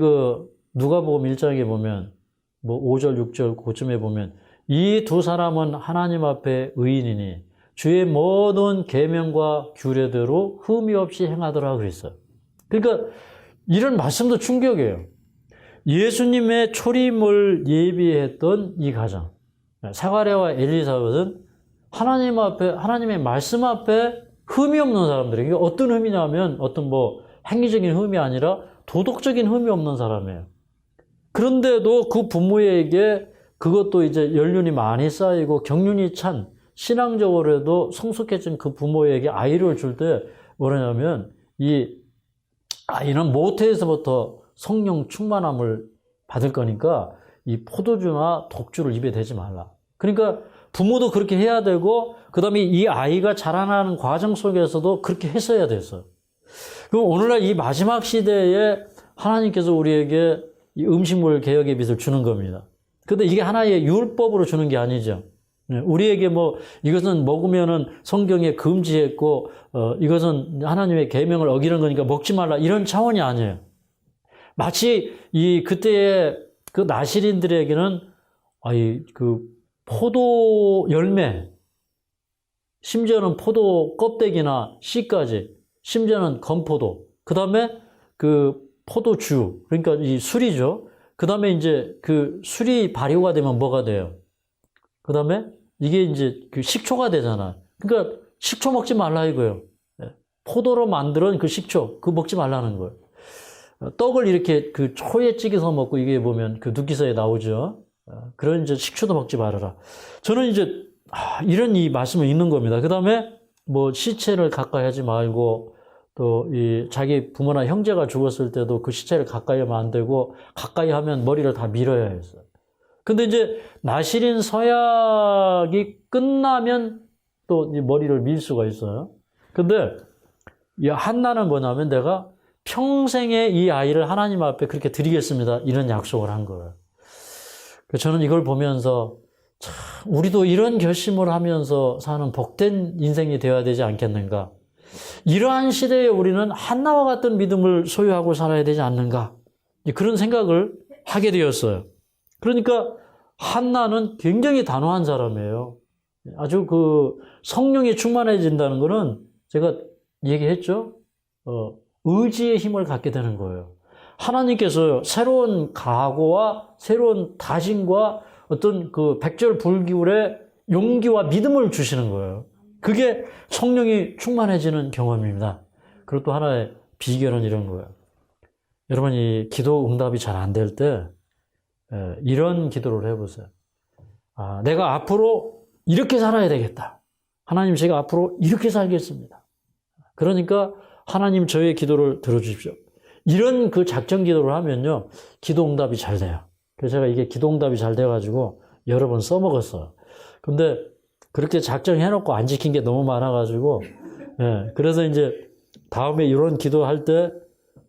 누가복음 1장에 보면 뭐 5절, 6절 그쯤에 보면 이 두 사람은 하나님 앞에 의인이니 주의 모든 계명과 규례대로 흠이 없이 행하더라 그랬어요. 그러니까 이런 말씀도 충격이에요. 예수님의 초림을 예비했던 이 가정. 사가랴와 엘리사벳은 하나님 앞에, 하나님의 말씀 앞에 흠이 없는 사람들이에요. 이게 어떤 흠이냐면 어떤 행위적인 흠이 아니라 도덕적인 흠이 없는 사람이에요. 그런데도 그 부모에게 그것도 이제 연륜이 많이 쌓이고 경륜이 찬 신앙적으로도 성숙해진 그 부모에게 아이를 줄 때 뭐냐면 이 아이는 모태에서부터 성령 충만함을 받을 거니까 이 포도주나 독주를 입에 대지 말라. 그러니까 부모도 그렇게 해야 되고 그 다음에 이 아이가 자라나는 과정 속에서도 그렇게 했어야 됐어요. 그럼 오늘날 이 마지막 시대에 하나님께서 우리에게 이 음식물 개혁의 빛을 주는 겁니다. 근데 이게 하나의 율법으로 주는 게 아니죠. 우리에게 뭐 이것은 먹으면은 성경에 금지했고 이것은 하나님의 계명을 어기는 거니까 먹지 말라 이런 차원이 아니에요. 마치 이 그때의 그 나실인들에게는 그 포도 열매, 심지어는 포도 껍데기나 씨까지, 심지어는 건포도, 그 다음에 그 포도주, 그러니까 이 술이죠. 그 다음에 이제 그 술이 발효가 되면 뭐가 돼요? 그 다음에 이게 이제 그 식초가 되잖아. 그러니까 식초 먹지 말라 이거예요. 포도로 만든 그 식초, 그거 먹지 말라는 거예요. 떡을 이렇게 그 초에 찍어서 먹고 이게 보면 그 눕기서에 나오죠. 그런 이제 식초도 먹지 말아라. 저는 이제 이런 이 말씀을 읽는 겁니다. 그 다음에 뭐 시체를 가까이 하지 말고 또 이 자기 부모나 형제가 죽었을 때도 그 시체를 가까이 하면 안 되고 가까이 하면 머리를 다 밀어야 했어요. 근데 이제 나실인 서약이 끝나면 또 머리를 밀 수가 있어요. 근데 이 한나는 뭐냐면 내가 평생에 이 아이를 하나님 앞에 그렇게 드리겠습니다. 이런 약속을 한 거예요. 저는 이걸 보면서 참 우리도 이런 결심을 하면서 사는 복된 인생이 되어야 되지 않겠는가. 이러한 시대에 우리는 한나와 같은 믿음을 소유하고 살아야 되지 않는가. 그런 생각을 하게 되었어요. 그러니까 한나는 굉장히 단호한 사람이에요. 아주 그 성령이 충만해진다는 거는 제가 얘기했죠. 의지의 힘을 갖게 되는 거예요. 하나님께서 새로운 각오와 새로운 다짐과 어떤 그 백절불기울의 용기와 믿음을 주시는 거예요. 그게 성령이 충만해지는 경험입니다. 그리고 또 하나의 비결은 이런 거예요. 여러분, 이 기도 응답이 잘 안 될 때 이런 기도를 해보세요. 내가 앞으로 이렇게 살아야 되겠다. 하나님, 제가 앞으로 이렇게 살겠습니다. 그러니까 하나님 저의 기도를 들어주십시오. 이런 그 작전 기도를 하면요, 기도 응답이 잘 돼요. 그래서 제가 이게 기도 응답이 잘 돼가지고 여러 번 써먹었어요. 근데 그렇게 작정해놓고 안 지킨 게 너무 많아가지고, 그래서 이제 다음에 이런 기도할 때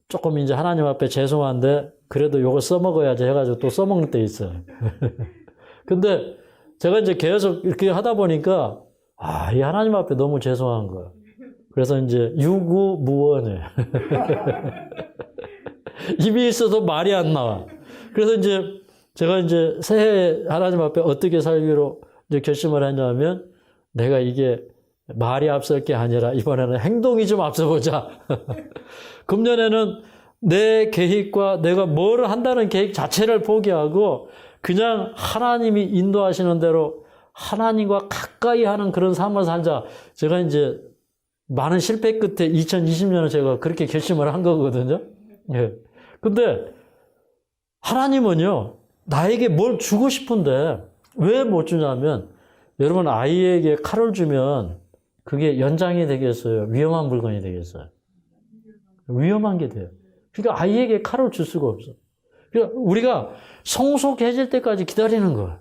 조금 이제 하나님 앞에 죄송한데 그래도 요거 써먹어야지 해가지고 또 써먹는 때 있어요. 근데 제가 이제 계속 이렇게 하다 보니까 이 하나님 앞에 너무 죄송한 거예요. 그래서 이제 유구무원해. 입이 있어도 말이 안 나와. 그래서 이제 제가 이제 새해 하나님 앞에 어떻게 살기로 이제 결심을 했냐면 내가 이게 말이 앞설 게 아니라 이번에는 행동이 좀 앞서보자. 금년에는 내 계획과 내가 뭘 한다는 계획 자체를 포기하고 그냥 하나님이 인도하시는 대로 하나님과 가까이 하는 그런 삶을 살자. 제가 이제 많은 실패 끝에 2020년에 제가 그렇게 결심을 한 거거든요. 근데 하나님은요, 나에게 뭘 주고 싶은데 왜 못 주냐면, 여러분 아이에게 칼을 주면 그게 연장이 되겠어요? 위험한 물건이 되겠어요? 위험한 게 돼요. 그러니까 아이에게 칼을 줄 수가 없어. 그러니까 우리가 성숙해질 때까지 기다리는 거예요.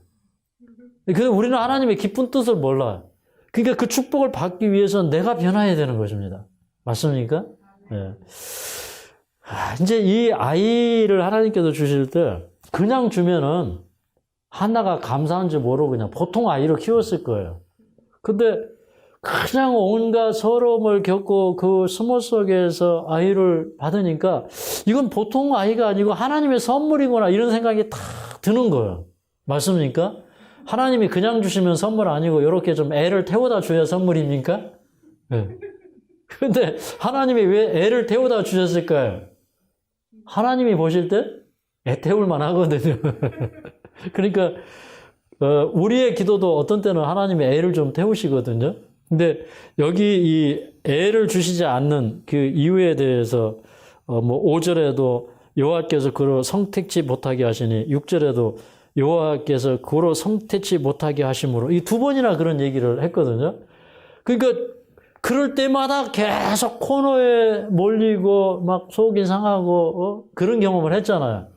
근데 우리는 하나님의 깊은 뜻을 몰라요. 그러니까 그 축복을 받기 위해서는 내가 변화해야 되는 것입니다. 맞습니까? 네. 이제 이 아이를 하나님께서 주실 때 그냥 주면은 한나가 감사한 줄 모르고 그냥 보통 아이로 키웠을 거예요. 근데 그냥 온갖 서러움을 겪고 그 수모 속에서 아이를 받으니까 이건 보통 아이가 아니고 하나님의 선물이구나 이런 생각이 탁 드는 거예요. 맞습니까? 하나님이 그냥 주시면 선물 아니고 이렇게 좀 애를 태워다 줘야 선물입니까? 네. 근데 하나님이 왜 애를 태워다 주셨을까요? 하나님이 보실 때 애 태울만 하거든요. 그러니까 우리의 기도도 어떤 때는 하나님이 애를 좀 태우시거든요. 근데 여기 이 애를 주시지 않는 그 이유에 대해서 뭐 5절에도 여호와께서 그로 성택치 못하게 하시니 6절에도 여호와께서 그로 성택치 못하게 하심으로 이 두 번이나 그런 얘기를 했거든요. 그러니까 그럴 때마다 계속 코너에 몰리고 막 속이 상하고 그런 경험을 했잖아요.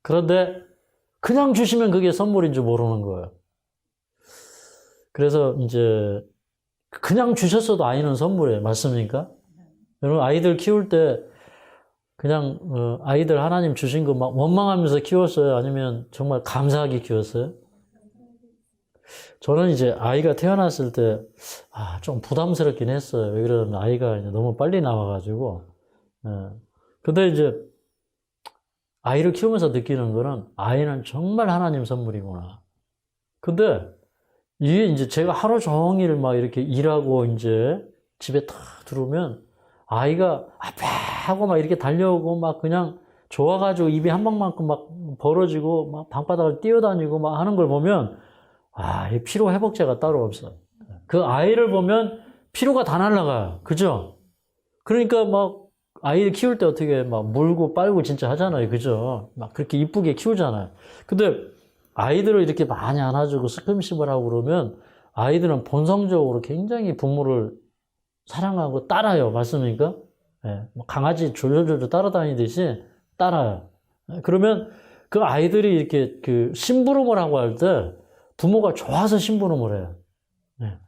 그런데 그냥 주시면 그게 선물인 줄 모르는 거예요. 그래서 이제 그냥 주셨어도 아이는 선물이에요. 맞습니까? 여러분 아이들 키울 때 그냥 아이들 하나님 주신 거 막 원망하면서 키웠어요? 아니면 정말 감사하게 키웠어요? 저는 이제 아이가 태어났을 때, 좀 부담스럽긴 했어요. 왜 그러냐면 아이가 이제 너무 빨리 나와가지고. 근데 이제 아이를 키우면서 느끼는 거는 아이는 정말 하나님 선물이구나. 근데 이게 이제 제가 하루 종일 막 이렇게 일하고 이제 집에 탁 들어오면 아이가 아빠 하고 막 이렇게 달려오고 막 그냥 좋아가지고 입이 한 방만큼 막 벌어지고 막 방바닥을 뛰어다니고 막 하는 걸 보면 이 피로 회복제가 따로 없어. 그 아이를 보면 피로가 다 날아가요. 그죠? 그러니까 막 아이를 키울 때 어떻게 막 물고 빨고 진짜 하잖아요. 그죠? 막 그렇게 이쁘게 키우잖아요. 근데 아이들을 이렇게 많이 안아주고 스킨십을 하고 그러면 아이들은 본성적으로 굉장히 부모를 사랑하고 따라요. 맞습니까? 예, 강아지 졸졸졸 따라다니듯이 따라요. 그러면 그 아이들이 이렇게 그 심부름을 하고 할 때 부모가 좋아서 심부름을 해요. 예.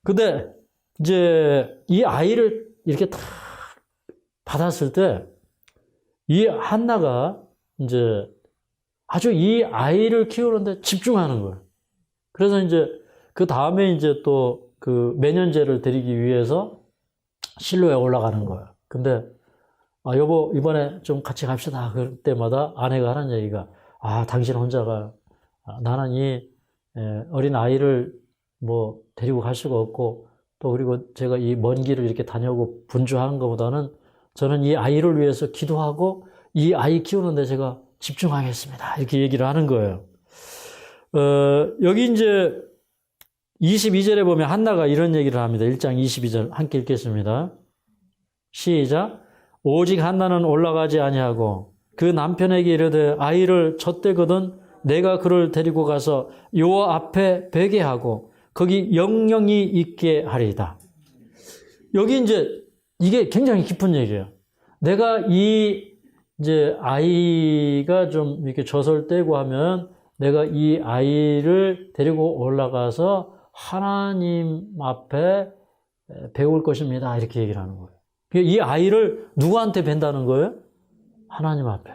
근데 이제 이 아이를 이렇게 탁 받았을 때 이 한나가 이제 아주 이 아이를 키우는데 집중하는 거예요. 그래서 이제 그 다음에 이제 또 그 매년제를 드리기 위해서 실로에 올라가는 거예요. 근데 여보 이번에 좀 같이 갑시다. 그럴 때마다 아내가 하는 얘기가 당신 혼자가 나는 이 어린 아이를 뭐 데리고 갈 수가 없고 또 그리고 제가 이 먼 길을 이렇게 다녀오고 분주하는 것보다는 저는 이 아이를 위해서 기도하고 이 아이 키우는데 제가 집중하겠습니다. 이렇게 얘기를 하는 거예요. 여기 이제 22절에 보면 한나가 이런 얘기를 합니다. 1장 22절 함께 읽겠습니다. 시작. 오직 한나는 올라가지 아니하고 그 남편에게 이르되 아이를 젖대거든 내가 그를 데리고 가서 여호와 앞에 베게 하고 거기 영영이 있게 하리이다. 여기 이제 이게 굉장히 깊은 얘기예요. 내가 이제 아이가 좀 이렇게 젖을 떼고 하면 내가 이 아이를 데리고 올라가서 하나님 앞에 배울 것입니다. 이렇게 얘기를 하는 거예요. 이 아이를 누구한테 뵌다는 거예요? 하나님 앞에.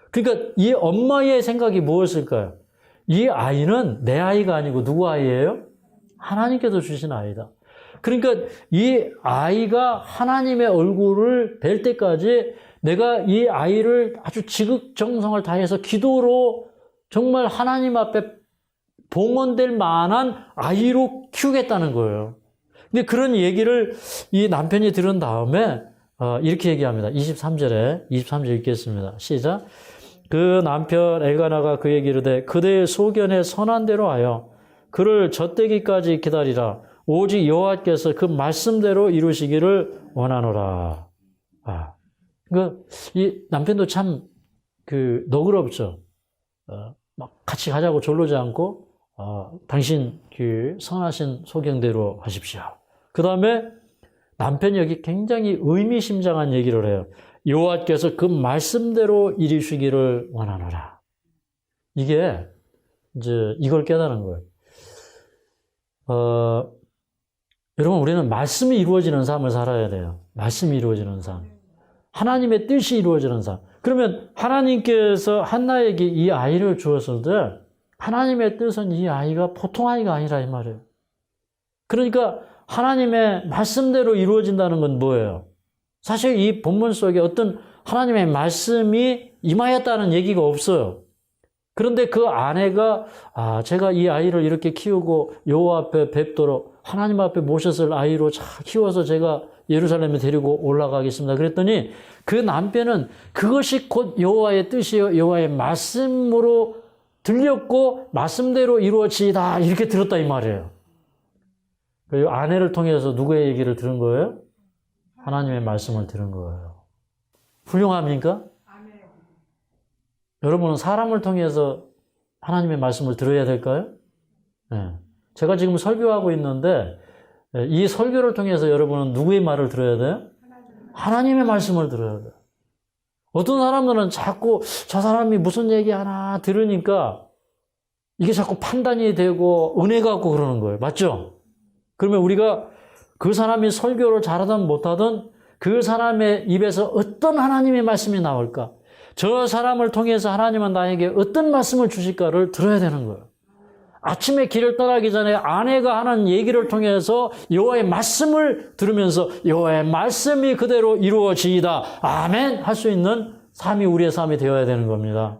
그러니까 이 엄마의 생각이 무엇일까요? 이 아이는 내 아이가 아니고 누구 아이예요? 하나님께서 주신 아이다. 그러니까 이 아이가 하나님의 얼굴을 뵐 때까지 내가 이 아이를 아주 지극정성을 다해서 기도로 정말 하나님 앞에 봉헌될 만한 아이로 키우겠다는 거예요. 근데 그런 얘기를 이 남편이 들은 다음에 이렇게 얘기합니다. 23절 읽겠습니다. 시작. 그 남편 엘가나가 그에게 이르되 그대의 소견에 선한 대로 하여 그를 젖대기까지 기다리라. 오직 여호와께서 그 말씀대로 이루시기를 원하노라. 이 남편도 참 너그럽죠. 막 같이 가자고 졸르지 않고 당신 그 선하신 소견대로 하십시오. 그 다음에 남편이 여기 굉장히 의미심장한 얘기를 해요. 여호와께서 그 말씀대로 이루시기를 원하노라. 이게 이제 이걸 깨달은 거예요. 여러분 우리는 말씀이 이루어지는 삶을 살아야 돼요. 말씀이 이루어지는 삶. 하나님의 뜻이 이루어지는 삶. 그러면 하나님께서 한나에게 이 아이를 주었을 때 하나님의 뜻은 이 아이가 보통 아이가 아니라 이 말이에요. 그러니까 하나님의 말씀대로 이루어진다는 건 뭐예요? 사실 이 본문 속에 어떤 하나님의 말씀이 임하였다는 얘기가 없어요. 그런데 그 아내가 제가 이 아이를 이렇게 키우고 여호와 앞에 뵙도록 하나님 앞에 모셨을 아이로 잘 키워서 제가 예루살렘에 데리고 올라가겠습니다. 그랬더니 그 남편은 그것이 곧 여호와의 뜻이요 여호와의 말씀으로 들렸고 말씀대로 이루어지다 이렇게 들었다 이 말이에요. 그리고 아내를 통해서 누구의 얘기를 들은 거예요? 하나님의 말씀을 들은 거예요. 훌륭합니까? 여러분은 사람을 통해서 하나님의 말씀을 들어야 될까요? 네. 제가 지금 설교하고 있는데 이 설교를 통해서 여러분은 누구의 말을 들어야 돼요? 하나님의 말씀을 들어야 돼요. 어떤 사람들은 자꾸 저 사람이 무슨 얘기하나 들으니까 이게 자꾸 판단이 되고 은혜가 없고 그러는 거예요. 맞죠? 그러면 우리가 그 사람이 설교를 잘하든 못하든 그 사람의 입에서 어떤 하나님의 말씀이 나올까? 저 사람을 통해서 하나님은 나에게 어떤 말씀을 주실까를 들어야 되는 거예요. 아침에 길을 떠나기 전에 아내가 하는 얘기를 통해서 여호와의 말씀을 들으면서 여호와의 말씀이 그대로 이루어지이다. 아멘 할 수 있는 삶이 우리의 삶이 되어야 되는 겁니다.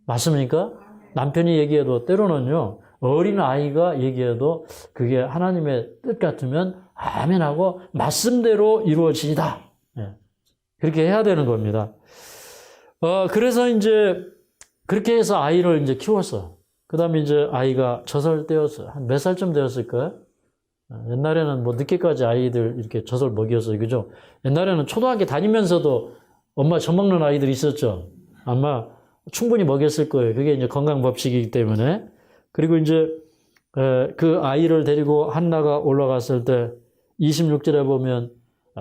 맞습니까? 남편이 얘기해도 때로는요. 어린 아이가 얘기해도 그게 하나님의 뜻 같으면 아멘하고 말씀대로 이루어지이다. 그렇게 해야 되는 겁니다. 그래서 이제 그렇게 해서 아이를 이제 키웠어요. 그 다음에 이제 아이가 젖을 떼었어요. 한 몇 살쯤 되었을까요? 옛날에는 뭐 늦게까지 아이들 이렇게 젖을 먹였어요. 그죠? 옛날에는 초등학교 다니면서도 엄마 젖 먹는 아이들이 있었죠. 아마 충분히 먹였을 거예요. 그게 이제 건강 법칙이기 때문에. 그리고 이제 그 아이를 데리고 한나가 올라갔을 때 26절에 보면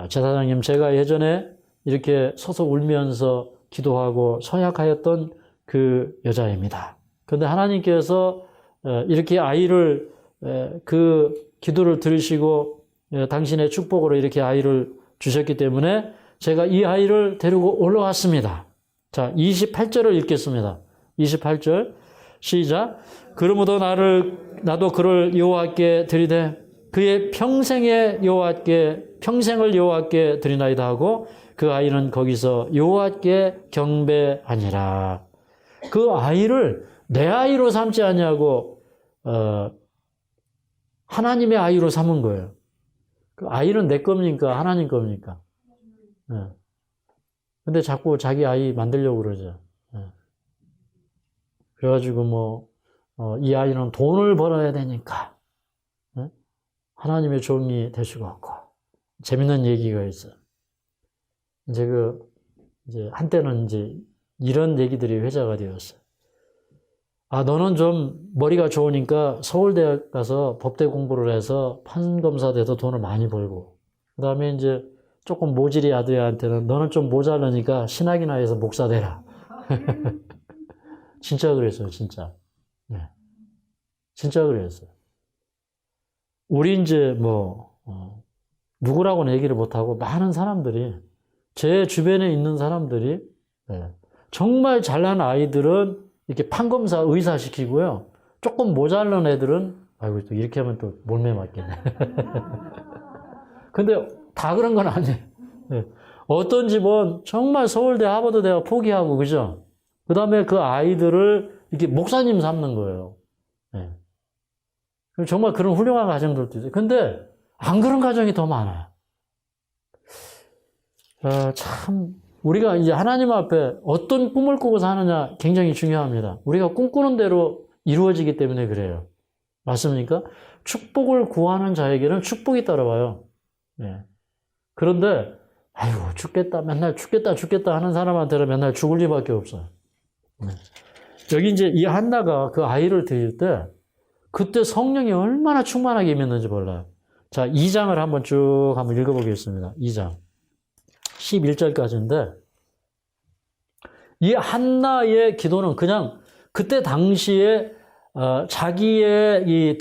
제사장님 제가 예전에 이렇게 서서 울면서 기도하고 서약하였던 그 여자입니다. 그런데 하나님께서 이렇게 아이를 그 기도를 들으시고 당신의 축복으로 이렇게 아이를 주셨기 때문에 제가 이 아이를 데리고 올라왔습니다. 자, 28절을 읽겠습니다. 28절 시작. 그러므로 나도 그를 여호와께 드리되 그의 평생을 여호와께 드리나이다 하고 그 아이는 거기서 여호와께 경배하니라. 그 아이를 내 아이로 삼지 아니하고 하나님의 아이로 삼은 거예요. 그 아이는 내 겁니까? 하나님 겁니까? 근데 자꾸 자기 아이 만들려고 그러죠. 그래가지고 이 아이는 돈을 벌어야 되니까 하나님의 종이 될 수가 없고 재밌는 얘기가 있어요. 이제 한때는 이제 이런 얘기들이 회자가 되었어요. 너는 좀 머리가 좋으니까 서울대학 가서 법대 공부를 해서 판검사 돼서 돈을 많이 벌고, 그 다음에 이제 조금 모질이 아들한테는 너는 좀 모자라니까 신학이나 해서 목사 되라. 진짜 그랬어요, 진짜. 네. 진짜 그랬어요. 우리 이제 누구라고는 얘기를 못하고 많은 사람들이, 제 주변에 있는 사람들이, 정말 잘난 아이들은 이렇게 판검사 의사 시키고요. 조금 모자란 애들은, 아이고, 또 이렇게 하면 또 몰매 맞겠네. 근데 다 그런 건 아니에요. 어떤 집은 정말 서울대, 하버드 대학 포기하고, 그죠? 그 다음에 그 아이들을 이렇게 목사님 삼는 거예요. 정말 그런 훌륭한 가정들도 있어요. 근데 안 그런 가정이 더 많아요. 참, 우리가 이제 하나님 앞에 어떤 꿈을 꾸고 사느냐 굉장히 중요합니다. 우리가 꿈꾸는 대로 이루어지기 때문에 그래요. 맞습니까? 축복을 구하는 자에게는 축복이 따라와요. 그런데, 아이고, 죽겠다, 맨날 죽겠다 하는 사람한테는 맨날 죽을 리밖에 없어요. 여기 이제 이 한나가 그 아이를 드릴 때, 그때 성령이 얼마나 충만하게 임했는지 몰라요. 자, 2장을 한번 읽어보겠습니다. 2장. 11절까지인데, 이 한나의 기도는 그냥 그때 당시에 자기의 이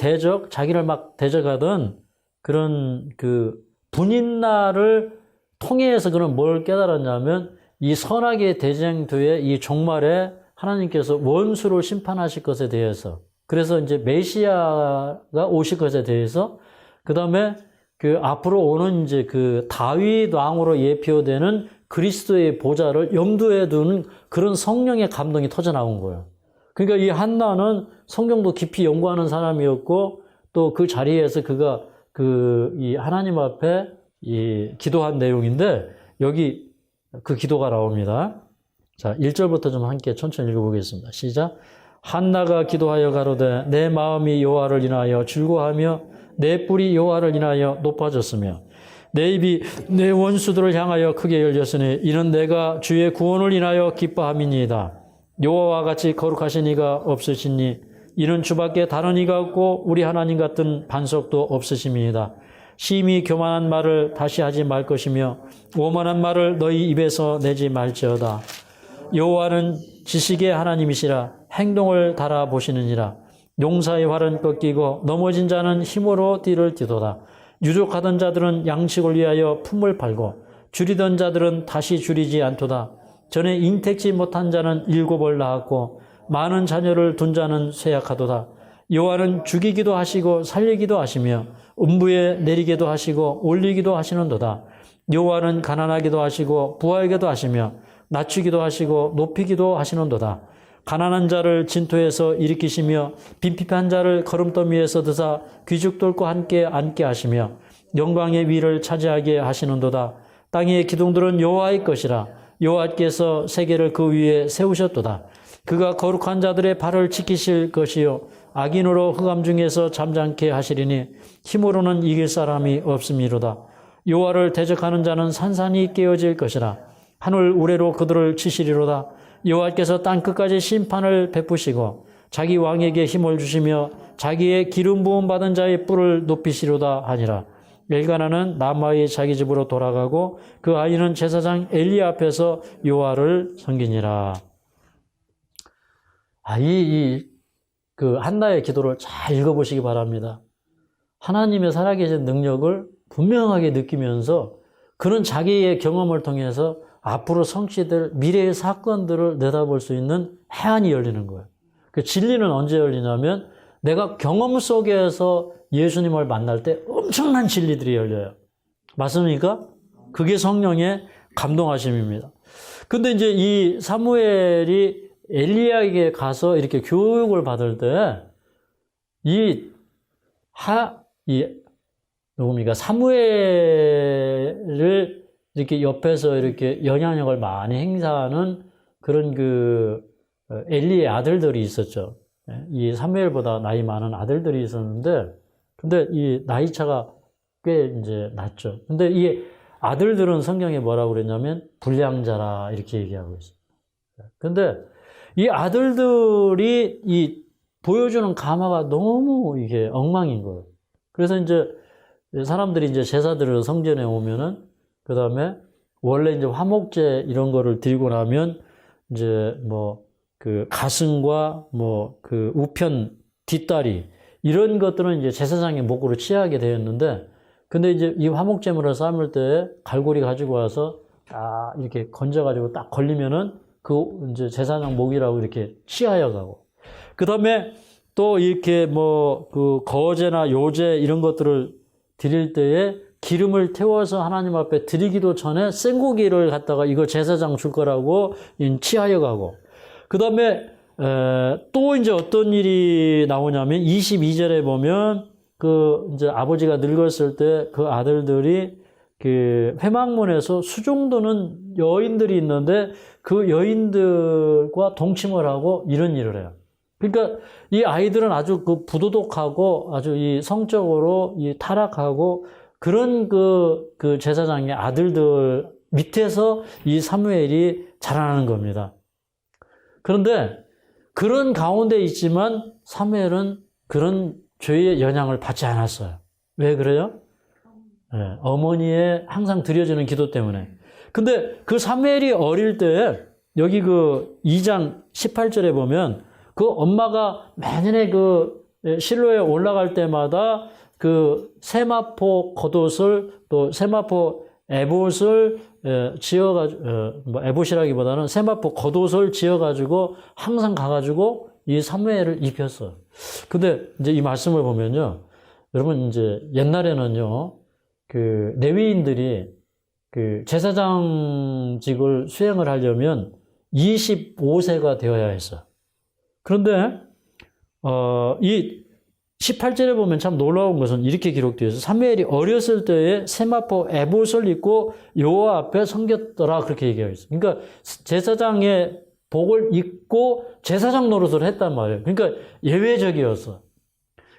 자기를 막 대적하던 그런 그 분인나를 통해서 그는 뭘 깨달았냐면, 이 선악의 대쟁 뒤에 이 종말에 하나님께서 원수를 심판하실 것에 대해서, 그래서 이제 메시아가 오실 것에 대해서, 그 다음에 그 앞으로 오는 이제 그 다윗 왕으로 예표되는 그리스도의 보좌를 염두에 두는 그런 성령의 감동이 터져 나온 거예요. 그러니까 이 한나는 성경도 깊이 연구하는 사람이었고, 또 그 자리에서 그가 이 하나님 앞에 기도한 내용인데, 여기 그 기도가 나옵니다. 자, 1절부터 좀 함께 천천히 읽어보겠습니다. 시작. 한나가 기도하여 가로되 내 마음이 여호와를 인하여 즐거워하며 내 뿔이 여호와를 인하여 높아졌으며 내 입이 내 원수들을 향하여 크게 열렸으니 이는 내가 주의 구원을 인하여 기뻐함이니이다. 여호와와 같이 거룩하신 이가 없으시니 이는 주밖에 다른 이가 없고 우리 하나님 같은 반석도 없으심이니이다. 심히 교만한 말을 다시 하지 말 것이며 오만한 말을 너희 입에서 내지 말지어다. 여호와는 지식의 하나님이시라 행동을 달아보시느니라. 용사의 활은 꺾이고 넘어진 자는 힘으로 띠를 띠도다. 유족하던 자들은 양식을 위하여 품을 팔고 줄이던 자들은 다시 줄이지 않도다. 전에 인택지 못한 자는 7을 낳았고 많은 자녀를 둔 자는 쇠약하도다. 여호와는 죽이기도 하시고 살리기도 하시며 음부에 내리기도 하시고 올리기도 하시는도다. 여호와는 가난하기도 하시고 부하에게도 하시며 낮추기도 하시고 높이기도 하시는도다. 가난한 자를 진토에서 일으키시며 빈핍한 자를 거름더미에서 드사 귀족들과 함께 앉게 하시며 영광의 위를 차지하게 하시는도다. 땅의 기둥들은 여호와의 것이라. 여호와께서 세계를 그 위에 세우셨도다. 그가 거룩한 자들의 발을 지키실 것이요 악인으로 흑암 중에서 잠잠케 하시리니 힘으로는 이길 사람이 없음이로다. 여호와를 대적하는 자는 산산이 깨어질 것이라. 하늘 우레로 그들을 치시리로다. 여호와께서 땅 끝까지 심판을 베푸시고 자기 왕에게 힘을 주시며 자기의 기름 부음 받은 자의 뿔을 높이시리로다 하니라. 엘가나는 라마의 자기 집으로 돌아가고 그 아이는 제사장 엘리 앞에서 여호와를 섬기니라. 그 한나의 기도를 잘 읽어보시기 바랍니다. 하나님의 살아계신 능력을 분명하게 느끼면서 그런 자기의 경험을 통해서 앞으로 성취될 미래의 사건들을 내다볼 수 있는 해안이 열리는 거예요. 그 진리는 언제 열리냐면 내가 경험 속에서 예수님을 만날 때 엄청난 진리들이 열려요. 맞습니까? 그게 성령의 감동하심입니다. 근데 이제 이 사무엘이 엘리야에게 가서 이렇게 교육을 받을 때 누굽니까? 사무엘을 이렇게 옆에서 이렇게 영향력을 많이 행사하는 그런 엘리의 아들들이 있었죠. 이 사무엘보다 나이 많은 아들들이 있었는데, 근데 이 나이 차가 꽤 이제 났죠. 근데 이 아들들은 성경에 뭐라고 그랬냐면 불량자라 이렇게 얘기하고 있어요. 근데 이 아들들이 보여주는 가마가 너무 이게 엉망인 거예요. 그래서 이제 사람들이 이제 제사들을 성전에 오면은 그 다음에 원래 이제 화목제 이런 거를 드리고 나면 이제 그 가슴과 그 우편 뒷다리 이런 것들은 이제 제사장의 목으로 취하게 되었는데, 근데 이제 이 화목제물을 삶을 때 갈고리 가지고 와서 이렇게 건져가지고 딱 걸리면은 그 이제 제사장 목이라고 이렇게 취하여 가고, 그 다음에 또 이렇게 그 거제나 요제 이런 것들을 드릴 때에 기름을 태워서 하나님 앞에 드리기도 전에 생고기를 갖다가 이거 제사장 줄 거라고 취하여 가고, 그 다음에 또 이제 어떤 일이 나오냐면 22절에 보면 그 이제 아버지가 늙었을 때 그 아들들이 그 회막문에서 수종드는 여인들이 있는데 그 여인들과 동침을 하고 이런 일을 해요. 그러니까 이 아이들은 아주 그 부도덕하고 아주 이 성적으로 타락하고 그런 그 제사장의 아들들 밑에서 이 사무엘이 자라나는 겁니다. 그런데 그런 가운데 있지만 사무엘은 그런 죄의 영향을 받지 않았어요. 왜 그래요? 네, 어머니의 항상 드려지는 기도 때문에. 근데 그 사무엘이 어릴 때 여기 그 2장 18절에 보면 그 엄마가 매년에 그 실로에 올라갈 때마다 그 세마포 겉옷을 또 세마포 에봇을 지어가지고 에봇이라기보다는 세마포 겉옷을 지어가지고 항상 가가지고 이 사무엘을 입혔어요. 근데 이제 이 말씀을 보면요, 여러분 이제 옛날에는요 그 레위인들이 그 제사장직을 수행을 하려면 25세가 되어야 했어요. 그런데 이 18절에 보면 참 놀라운 것은 이렇게 기록되어 있어요. 사무엘이 어렸을 때에 세마포 에봇을 입고 여호와 앞에 섬겼더라 그렇게 얘기하고 있어요. 그러니까 제사장의 복을 입고 제사장 노릇을 했단 말이에요. 그러니까 예외적이었어.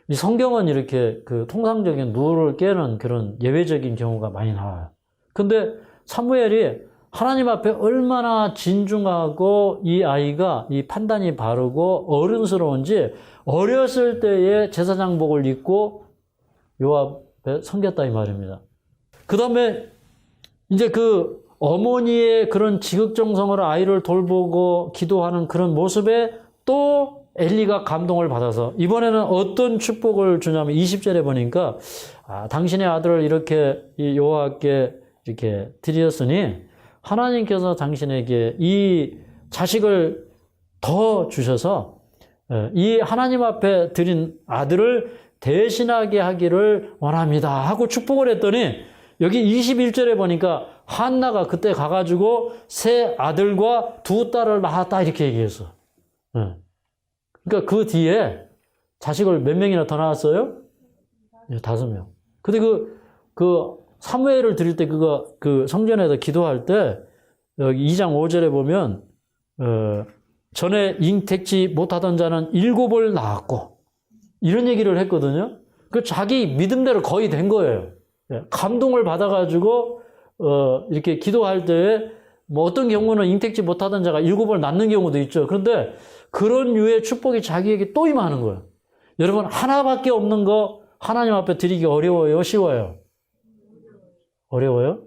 이 성경은 이렇게 그 통상적인 룰을 깨는 그런 예외적인 경우가 많이 나와요. 근데 사무엘이 하나님 앞에 얼마나 진중하고 이 아이가 이 판단이 바르고 어른스러운지 어렸을 때에 제사장복을 입고 여호와 앞에 섬겼다 이 말입니다. 그 다음에 이제 그 어머니의 그런 지극정성으로 아이를 돌보고 기도하는 그런 모습에 또 엘리가 감동을 받아서 이번에는 어떤 축복을 주냐면 20절에 보니까 당신의 아들을 이렇게 여호와께 이렇게 드렸으니 하나님께서 당신에게 이 자식을 더 주셔서 이 하나님 앞에 드린 아들을 대신하게 하기를 원합니다 하고 축복을 했더니 여기 21절에 보니까 한나가 그때 가가지고 세 아들과 두 딸을 낳았다 이렇게 얘기했어. 그러니까 그 뒤에 자식을 몇 명이나 더 낳았어요? 5명. 근데 그 사무엘을 드릴 때 그 성전에서 기도할 때 여기 2장 5절에 보면 전에 잉택지 못하던 자는 7을 낳았고 이런 얘기를 했거든요. 그 자기 믿음대로 거의 된 거예요. 감동을 받아가지고 이렇게 기도할 때 뭐 어떤 경우는 잉택지 못하던 자가 7을 낳는 경우도 있죠. 그런데 그런 류의 축복이 자기에게 또 임하는 거예요. 여러분 하나밖에 없는 거 하나님 앞에 드리기 어려워요? 쉬워요? 어려워요?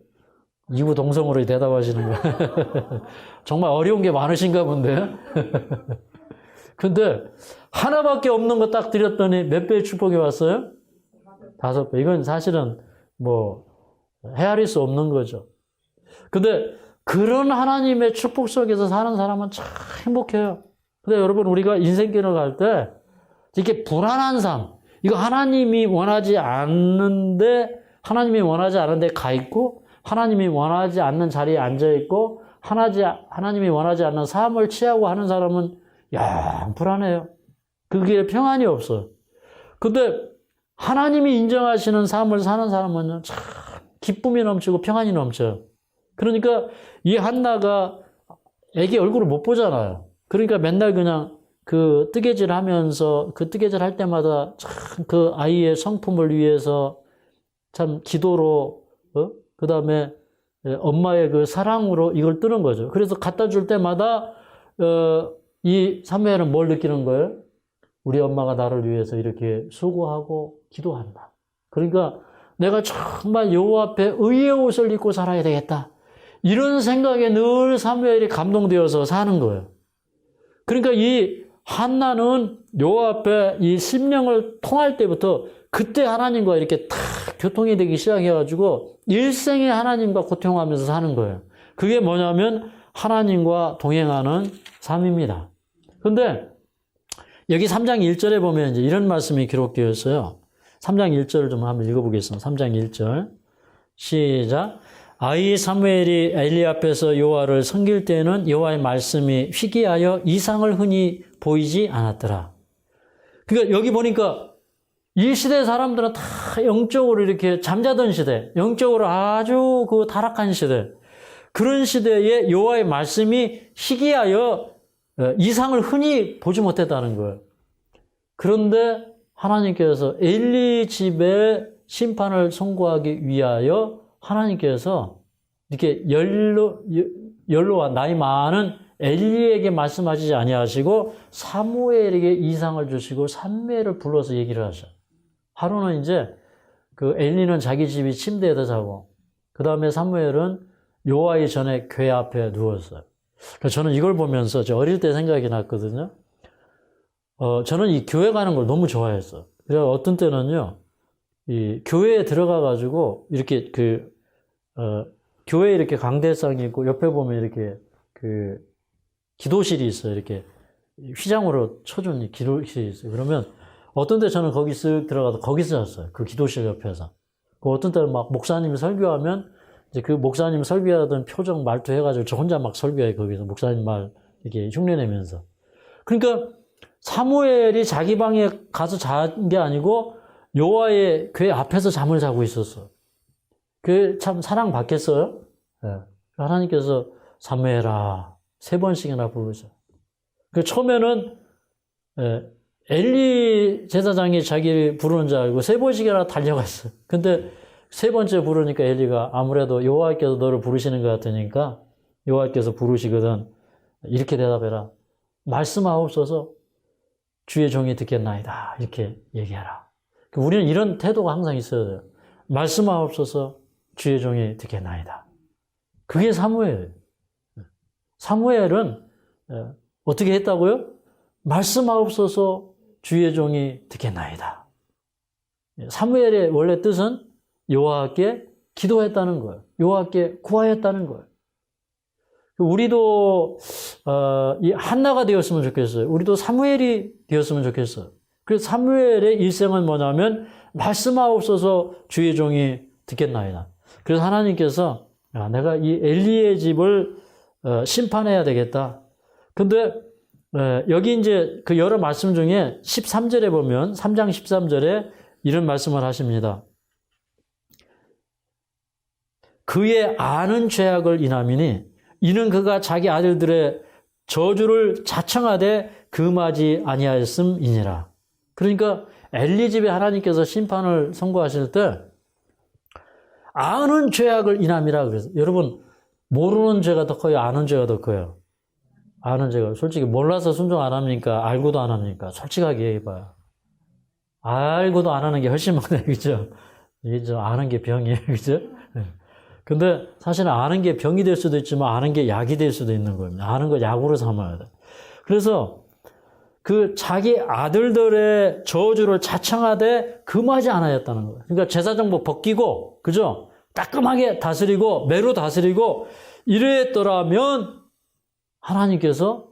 이구동성으로 대답하시는 거예요. 정말 어려운 게 많으신가 본데. 근데 하나밖에 없는 거 딱 드렸더니 몇 배의 축복이 왔어요? 5배. 이건 사실은 뭐 헤아릴 수 없는 거죠. 근데 그런 하나님의 축복 속에서 사는 사람은 참 행복해요. 근데 여러분 우리가 인생길을 갈 때 이렇게 불안한 삶, 이거 하나님이 원하지 않는데 가 있고 하나님이 원하지 않는 자리에 앉아 있고 하나님이 원하지 않는 삶을 취하고 하는 사람은 영 불안해요. 그 길에 평안이 없어요. 근데 하나님이 인정하시는 삶을 사는 사람은 참 기쁨이 넘치고 평안이 넘쳐요. 그러니까 이 한나가 애기 얼굴을 못 보잖아요. 그러니까 맨날 그냥 그 뜨개질 하면서 그 뜨개질 할 때마다 참 그 아이의 성품을 위해서 참 기도로 그 다음에 엄마의 그 사랑으로 이걸 뜨는 거죠. 그래서 갖다 줄 때마다 이 사무엘은 뭘 느끼는 거예요? 우리 엄마가 나를 위해서 이렇게 수고하고 기도한다. 그러니까 내가 정말 여호와 앞에 의의 옷을 입고 살아야 되겠다. 이런 생각에 늘 사무엘이 감동되어서 사는 거예요. 그러니까 이 한나는 여호와 앞에 이 심령을 통할 때부터 그때 하나님과 이렇게 탁 교통이 되기 시작해가지고 일생에 하나님과 고통하면서 사는 거예요. 그게 뭐냐면 하나님과 동행하는 삶입니다. 근데 여기 3장 1절에 보면 이제 이런 말씀이 기록되어 있어요. 3장 1절을 좀 한번 읽어보겠습니다. 3장 1절 시작. 아이 사무엘이 엘리 앞에서 여호와를 섬길 때에는 여호와의 말씀이 희귀하여 이상을 흔히 보이지 않았더라. 그러니까 여기 보니까 이 시대 사람들은 다 영적으로 이렇게 잠자던 시대, 영적으로 아주 그 타락한 시대, 그런 시대에 여호와의 말씀이 희귀하여 이상을 흔히 보지 못했다는 거예요. 그런데 하나님께서 엘리 집에 심판을 선고하기 위하여 하나님께서 이렇게 연로와 나이 많은 엘리에게 말씀하시지 아니하시고 사무엘에게 이상을 주시고 사무엘을 불러서 얘기를 하셔요. 하루는 이제 그 엘리는 자기 집이 침대에다 자고 그 다음에 사무엘은 여호와의 전에 궤 앞에 누웠어요. 그러니까 저는 이걸 보면서 저 어릴 때 생각이 났거든요. 저는 이 교회 가는 걸 너무 좋아했어요. 그래서 어떤 때는요, 이 교회에 들어가가지고 이렇게 교회에 이렇게 강대상이 있고 옆에 보면 이렇게 그 기도실이 있어요. 이렇게 휘장으로 쳐준 기도실이 있어요. 그러면 어떤 때 저는 거기 쓱 들어가서 거기서 잤어요. 그 기도실 옆에서. 어떤 때는 막 목사님이 설교하면 이제 그 목사님 설교하던 표정 말투 해가지고 저 혼자 막 설교해 거기서 목사님 말 이렇게 흉내내면서. 그러니까 사무엘이 자기 방에 가서 잔 게 아니고 여호와의 궤 앞에서 잠을 자고 있었어. 그 참 사랑 받겠어요? 네. 하나님께서 사무엘아 3번씩이나 부르죠. 그 처음에는 엘리 제사장이 자기를 부르는 줄 알고 3번씩이나 달려갔어요. 근데 3번째 부르니까 엘리가 아무래도 여호와께서 너를 부르시는 것 같으니까 여호와께서 부르시거든 이렇게 대답해라. 말씀하옵소서 주의 종이 듣겠나이다. 이렇게 얘기하라. 우리는 이런 태도가 항상 있어야 돼요. 말씀하옵소서 주의 종이 듣겠나이다. 그게 사무엘이에요. 사무엘은 어떻게 했다고요? 말씀하옵소서 주의 종이 듣겠나이다. 사무엘의 원래 뜻은 여호와께 기도했다는 거예요. 여호와께 구하였다는 거예요. 우리도 이 한나가 되었으면 좋겠어요. 우리도 사무엘이 되었으면 좋겠어요. 그래서 사무엘의 일생은 뭐냐면 말씀하옵소서 주의 종이 듣겠나이다. 그래서 하나님께서 내가 이 엘리의 집을 심판해야 되겠다. 근데 여기 이제 그 여러 말씀 중에 13절에 보면 3장 13절에 이런 말씀을 하십니다. 그의 아는 죄악을 인함이니 이는 그가 자기 아들들의 저주를 자청하되 금하지 아니하였음이니라. 그러니까 엘리 집에 하나님께서 심판을 선고하실 때 아는 죄악을 인함이라 그래서 여러분 모르는 죄가 더 커요? 아는 죄가 더 커요? 아는 죄가. 솔직히 몰라서 순종 안 합니까? 알고도 안 합니까? 솔직하게 얘기해봐요. 알고도 안 하는 게 훨씬 많아요. 그죠? 이게 좀 아는 게 병이에요. 그죠? 근데 사실은 아는 게 병이 될 수도 있지만 아는 게 약이 될 수도 있는 겁니다. 아는 거 약으로 삼아야 돼. 그래서 그 자기 아들들의 저주를 자청하되 금하지 않았다는 거예요. 그러니까 제사정복 벗기고, 그죠? 따끔하게 다스리고, 매로 다스리고, 이랬더라면 하나님께서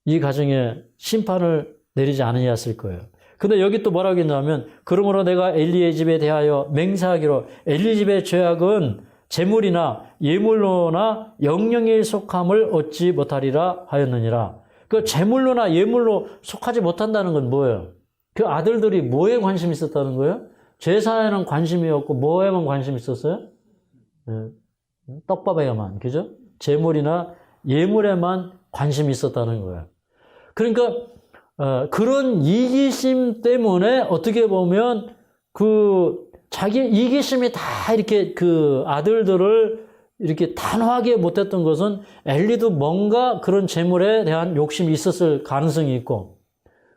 이 가정에 심판을 내리지 않으셨을 거예요. 근데 여기 또 뭐라고 했냐면, 그러므로 내가 엘리의 집에 대하여 맹세하기로, 엘리 집의 죄악은 재물이나 예물로나 영영에 속함을 얻지 못하리라 하였느니라. 그 재물로나 예물로 속하지 못한다는 건 뭐예요? 그 아들들이 뭐에 관심이 있었다는 거예요? 제사에는 관심이 없고 뭐에만 관심이 있었어요? 떡밥에만, 그죠? 재물이나 예물에만 관심이 있었다는 거예요. 그러니까 그런 이기심 때문에 어떻게 보면 그 자기 이기심이 다 이렇게 그 아들들을 이렇게 단호하게 못했던 것은 엘리도 뭔가 그런 재물에 대한 욕심이 있었을 가능성이 있고,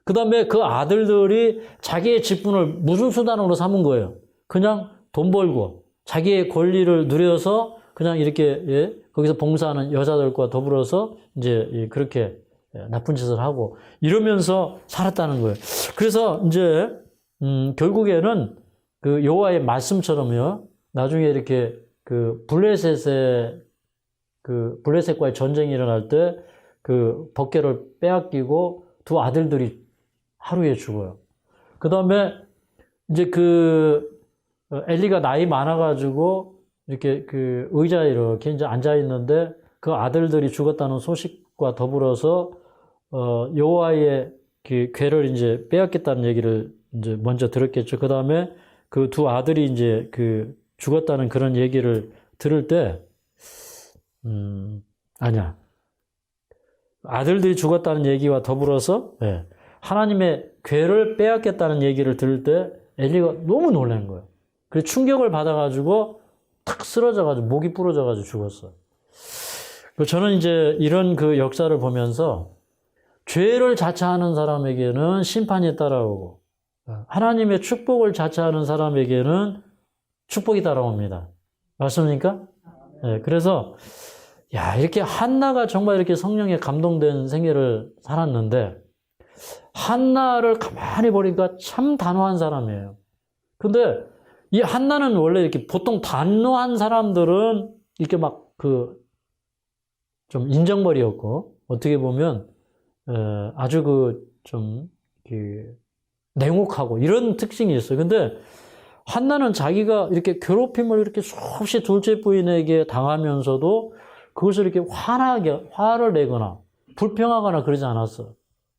그 다음에 그 아들들이 자기의 직분을 무슨 수단으로 삼은 거예요? 그냥 돈 벌고 자기의 권리를 누려서 그냥 이렇게 거기서 봉사하는 여자들과 더불어서 이제 그렇게 나쁜 짓을 하고 이러면서 살았다는 거예요. 그래서 이제 결국에는 그 여호와의 말씀처럼요. 나중에 이렇게 그 블레셋과의 전쟁이 일어날 때 그 법궤를 빼앗기고 두 아들들이 하루에 죽어요. 그 다음에 이제 그 엘리가 나이 많아가지고 이렇게 그 의자에 이렇게 이제 앉아 있는데 그 아들들이 죽었다는 소식과 더불어서 여호와의 그 궤를 이제 빼앗겠다는 얘기를 이제 먼저 들었겠죠. 그 다음에 그 두 아들이 이제 그 죽었다는 그런 얘기를 들을 때, 아니야. 아들들이 죽었다는 얘기와 더불어서, 하나님의 궤를 빼앗겠다는 얘기를 들을 때 엘리가 너무 놀란 거예요. 그래서 충격을 받아가지고 탁 쓰러져가지고 목이 부러져가지고 죽었어요. 저는 이제 이런 그 역사를 보면서 죄를 자처하는 사람에게는 심판이 따라오고, 하나님의 축복을 자처하는 사람에게는 축복이 따라옵니다. 맞습니까? 네, 그래서 이렇게 한나가 정말 이렇게 성령에 감동된 생애를 살았는데 한나를 가만히 보니까 참 단호한 사람이에요. 근데 이 한나는 원래 이렇게 보통 단호한 사람들은 이렇게 막 좀 인정머리였고 어떻게 보면 아주 좀 냉혹하고 이런 특징이 있어요. 근데 한나는 자기가 이렇게 괴롭힘을 이렇게 수없이 둘째 부인에게 당하면서도 그것을 이렇게 화를 내거나 불평하거나 그러지 않았어요.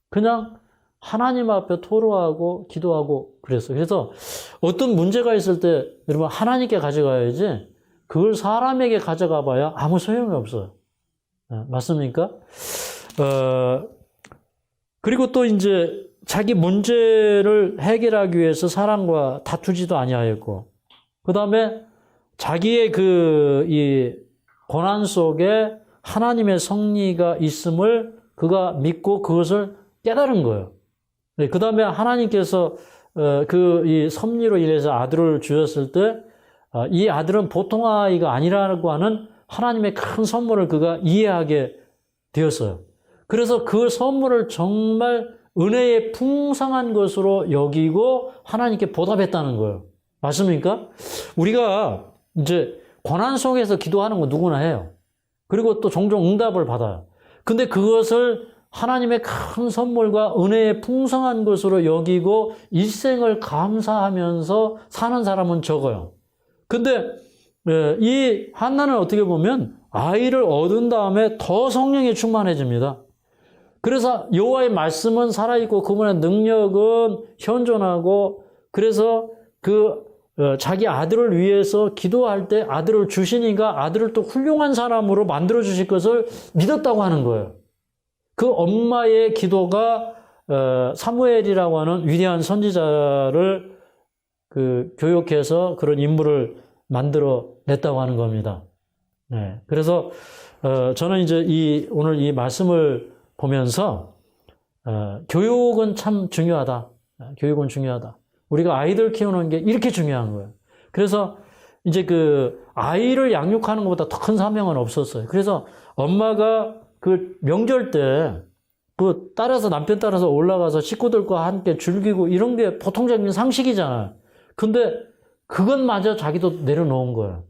그냥 하나님 앞에 토로하고 기도하고 그랬어요. 그래서 어떤 문제가 있을 때 여러분 하나님께 가져가야지 그걸 사람에게 가져가 봐야 아무 소용이 없어요. 맞습니까? 그리고 또 이제 자기 문제를 해결하기 위해서 사람과 다투지도 아니하였고, 그 다음에 자기의 이 고난 속에 하나님의 섭리가 있음을 그가 믿고 그것을 깨달은 거예요. 그 다음에 하나님께서 이 섭리로 인해서 아들을 주셨을 때, 이 아들은 보통 아이가 아니라고 하는 하나님의 큰 선물을 그가 이해하게 되었어요. 그래서 그 선물을 정말 은혜의 풍성한 것으로 여기고 하나님께 보답했다는 거예요. 맞습니까? 우리가 이제 고난 속에서 기도하는 거 누구나 해요. 그리고 또 종종 응답을 받아요. 근데 그것을 하나님의 큰 선물과 은혜의 풍성한 것으로 여기고 일생을 감사하면서 사는 사람은 적어요. 근데 이 한나는 어떻게 보면 아이를 얻은 다음에 더 성령이 충만해집니다. 그래서 여호와의 말씀은 살아있고 그분의 능력은 현존하고, 그래서 자기 아들을 위해서 기도할 때 아들을 주시니까 아들을 또 훌륭한 사람으로 만들어 주실 것을 믿었다고 하는 거예요. 그 엄마의 기도가 사무엘이라고 하는 위대한 선지자를 교육해서 그런 인물을 만들어 냈다고 하는 겁니다. 네. 그래서 저는 이제 오늘 이 말씀을 보면서 교육은 참 중요하다. 교육은 중요하다. 우리가 아이들 키우는 게 이렇게 중요한 거예요. 그래서 이제 아이를 양육하는 것보다 더 큰 사명은 없었어요. 그래서 엄마가 명절 때 남편 따라서 올라가서 식구들과 함께 즐기고 이런 게 보통적인 상식이잖아요. 근데 그것마저 자기도 내려놓은 거예요.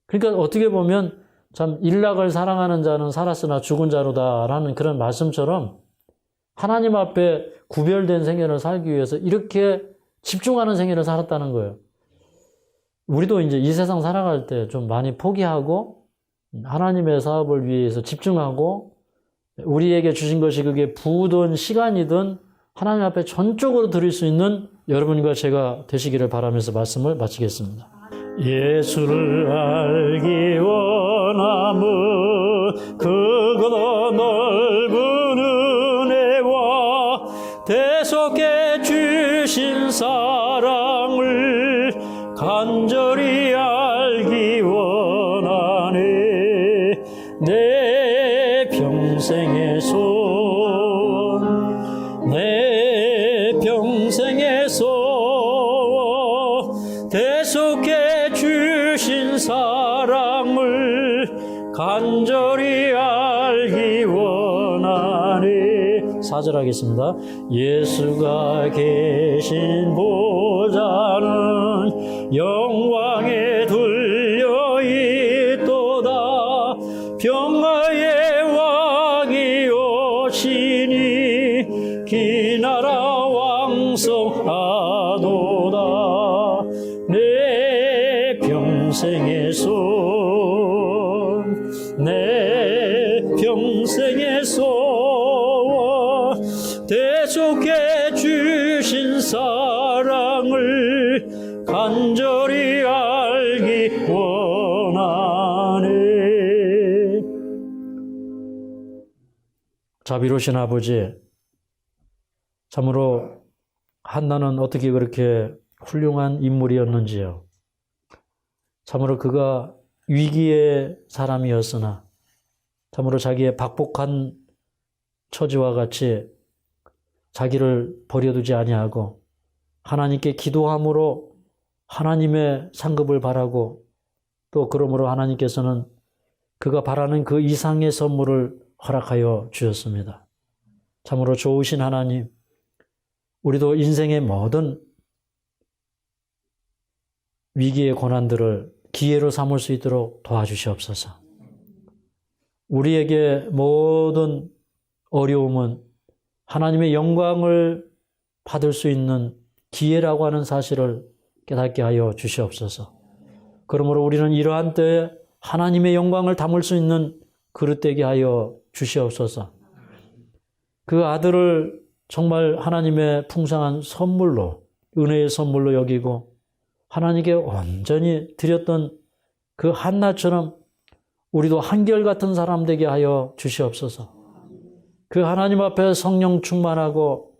그러니까 어떻게 보면 참 일락을 사랑하는 자는 살았으나 죽은 자로다라는 그런 말씀처럼 하나님 앞에 구별된 생애를 살기 위해서 이렇게 집중하는 생애를 살았다는 거예요. 우리도 이제 이 세상 살아갈 때 좀 많이 포기하고 하나님의 사업을 위해서 집중하고, 우리에게 주신 것이 그게 부든 시간이든 하나님 앞에 전적으로 드릴 수 있는 여러분과 제가 되시기를 바라면서 말씀을 마치겠습니다. 예수를 알기 원함은 그보다 넓은 은혜와 대속해 주신 사랑을 간절히 알기 원하네. 내 평생의 소원, 내 평생의 소원, 대속해 주신 사랑을 간절히 알기 원하네. 4절 하겠습니다. 예수가 계신 보좌는 영광에 둘려 있도다. 평화의 왕이 오시니 기나라 왕성하도다. 내 평생의 소원, 내 평생의 소원, 대속해 주신 사랑을 간절히 알기 원하네. 자비로우신 아버지, 참으로 한나는 어떻게 그렇게 훌륭한 인물이었는지요. 참으로 그가 위기의 사람이었으나 참으로 자기의 박복한 처지와 같이 자기를 버려두지 아니하고 하나님께 기도함으로 하나님의 상급을 바라고, 또 그러므로 하나님께서는 그가 바라는 그 이상의 선물을 허락하여 주셨습니다. 참으로 좋으신 하나님, 우리도 인생의 모든 위기의 고난들을 기회로 삼을 수 있도록 도와주시옵소서. 우리에게 모든 어려움은 하나님의 영광을 받을 수 있는 기회라고 하는 사실을 깨닫게 하여 주시옵소서. 그러므로 우리는 이러한 때에 하나님의 영광을 담을 수 있는 그릇 되게 하여 주시옵소서. 그 아들을 정말 하나님의 풍성한 선물로, 은혜의 선물로 여기고 하나님께 온전히 드렸던 그 한나처럼 우리도 한결같은 사람 되게 하여 주시옵소서. 그 하나님 앞에 성령 충만하고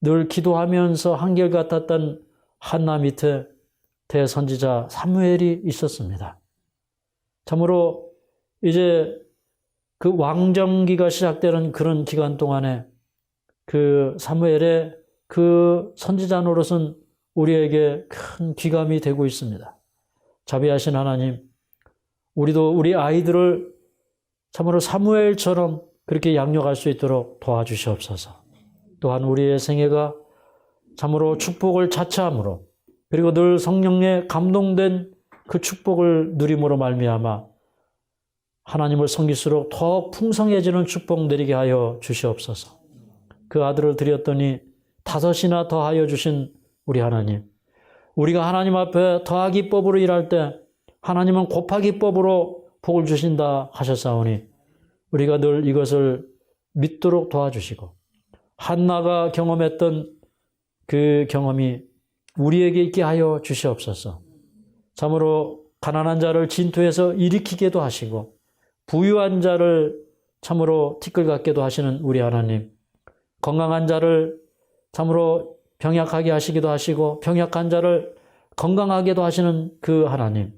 늘 기도하면서 한결같았던 한나 밑에 대선지자 사무엘이 있었습니다. 참으로 이제 그 왕정기가 시작되는 그런 기간 동안에 그 사무엘의 그 선지자 노릇은 우리에게 큰 귀감이 되고 있습니다. 자비하신 하나님, 우리도 우리 아이들을 참으로 사무엘처럼 그렇게 양육할 수 있도록 도와주시옵소서. 또한 우리의 생애가 참으로 축복을 자처함으로, 그리고 늘 성령에 감동된 그 축복을 누림으로 말미암아 하나님을 섬길수록 더 풍성해지는 축복 내리게 하여 주시옵소서. 그 아들을 드렸더니 5이나 더하여 주신 우리 하나님. 우리가 하나님 앞에 더하기 법으로 일할 때 하나님은 곱하기 법으로 복을 주신다 하셨사오니 우리가 늘 이것을 믿도록 도와주시고 한나가 경험했던 그 경험이 우리에게 있게 하여 주시옵소서. 참으로 가난한 자를 진토에서 일으키게도 하시고 부유한 자를 참으로 티끌같게도 하시는 우리 하나님. 건강한 자를 참으로 병약하게 하시기도 하시고 병약한 자를 건강하게도 하시는 그 하나님.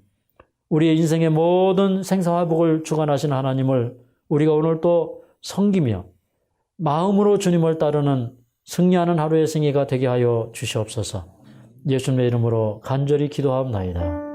우리의 인생의 모든 생사화복을 주관하시는 하나님을 우리가 오늘 또 섬기며 마음으로 주님을 따르는 승리하는 하루의 생애가 되게 하여 주시옵소서. 예수님의 이름으로 간절히 기도하옵나이다.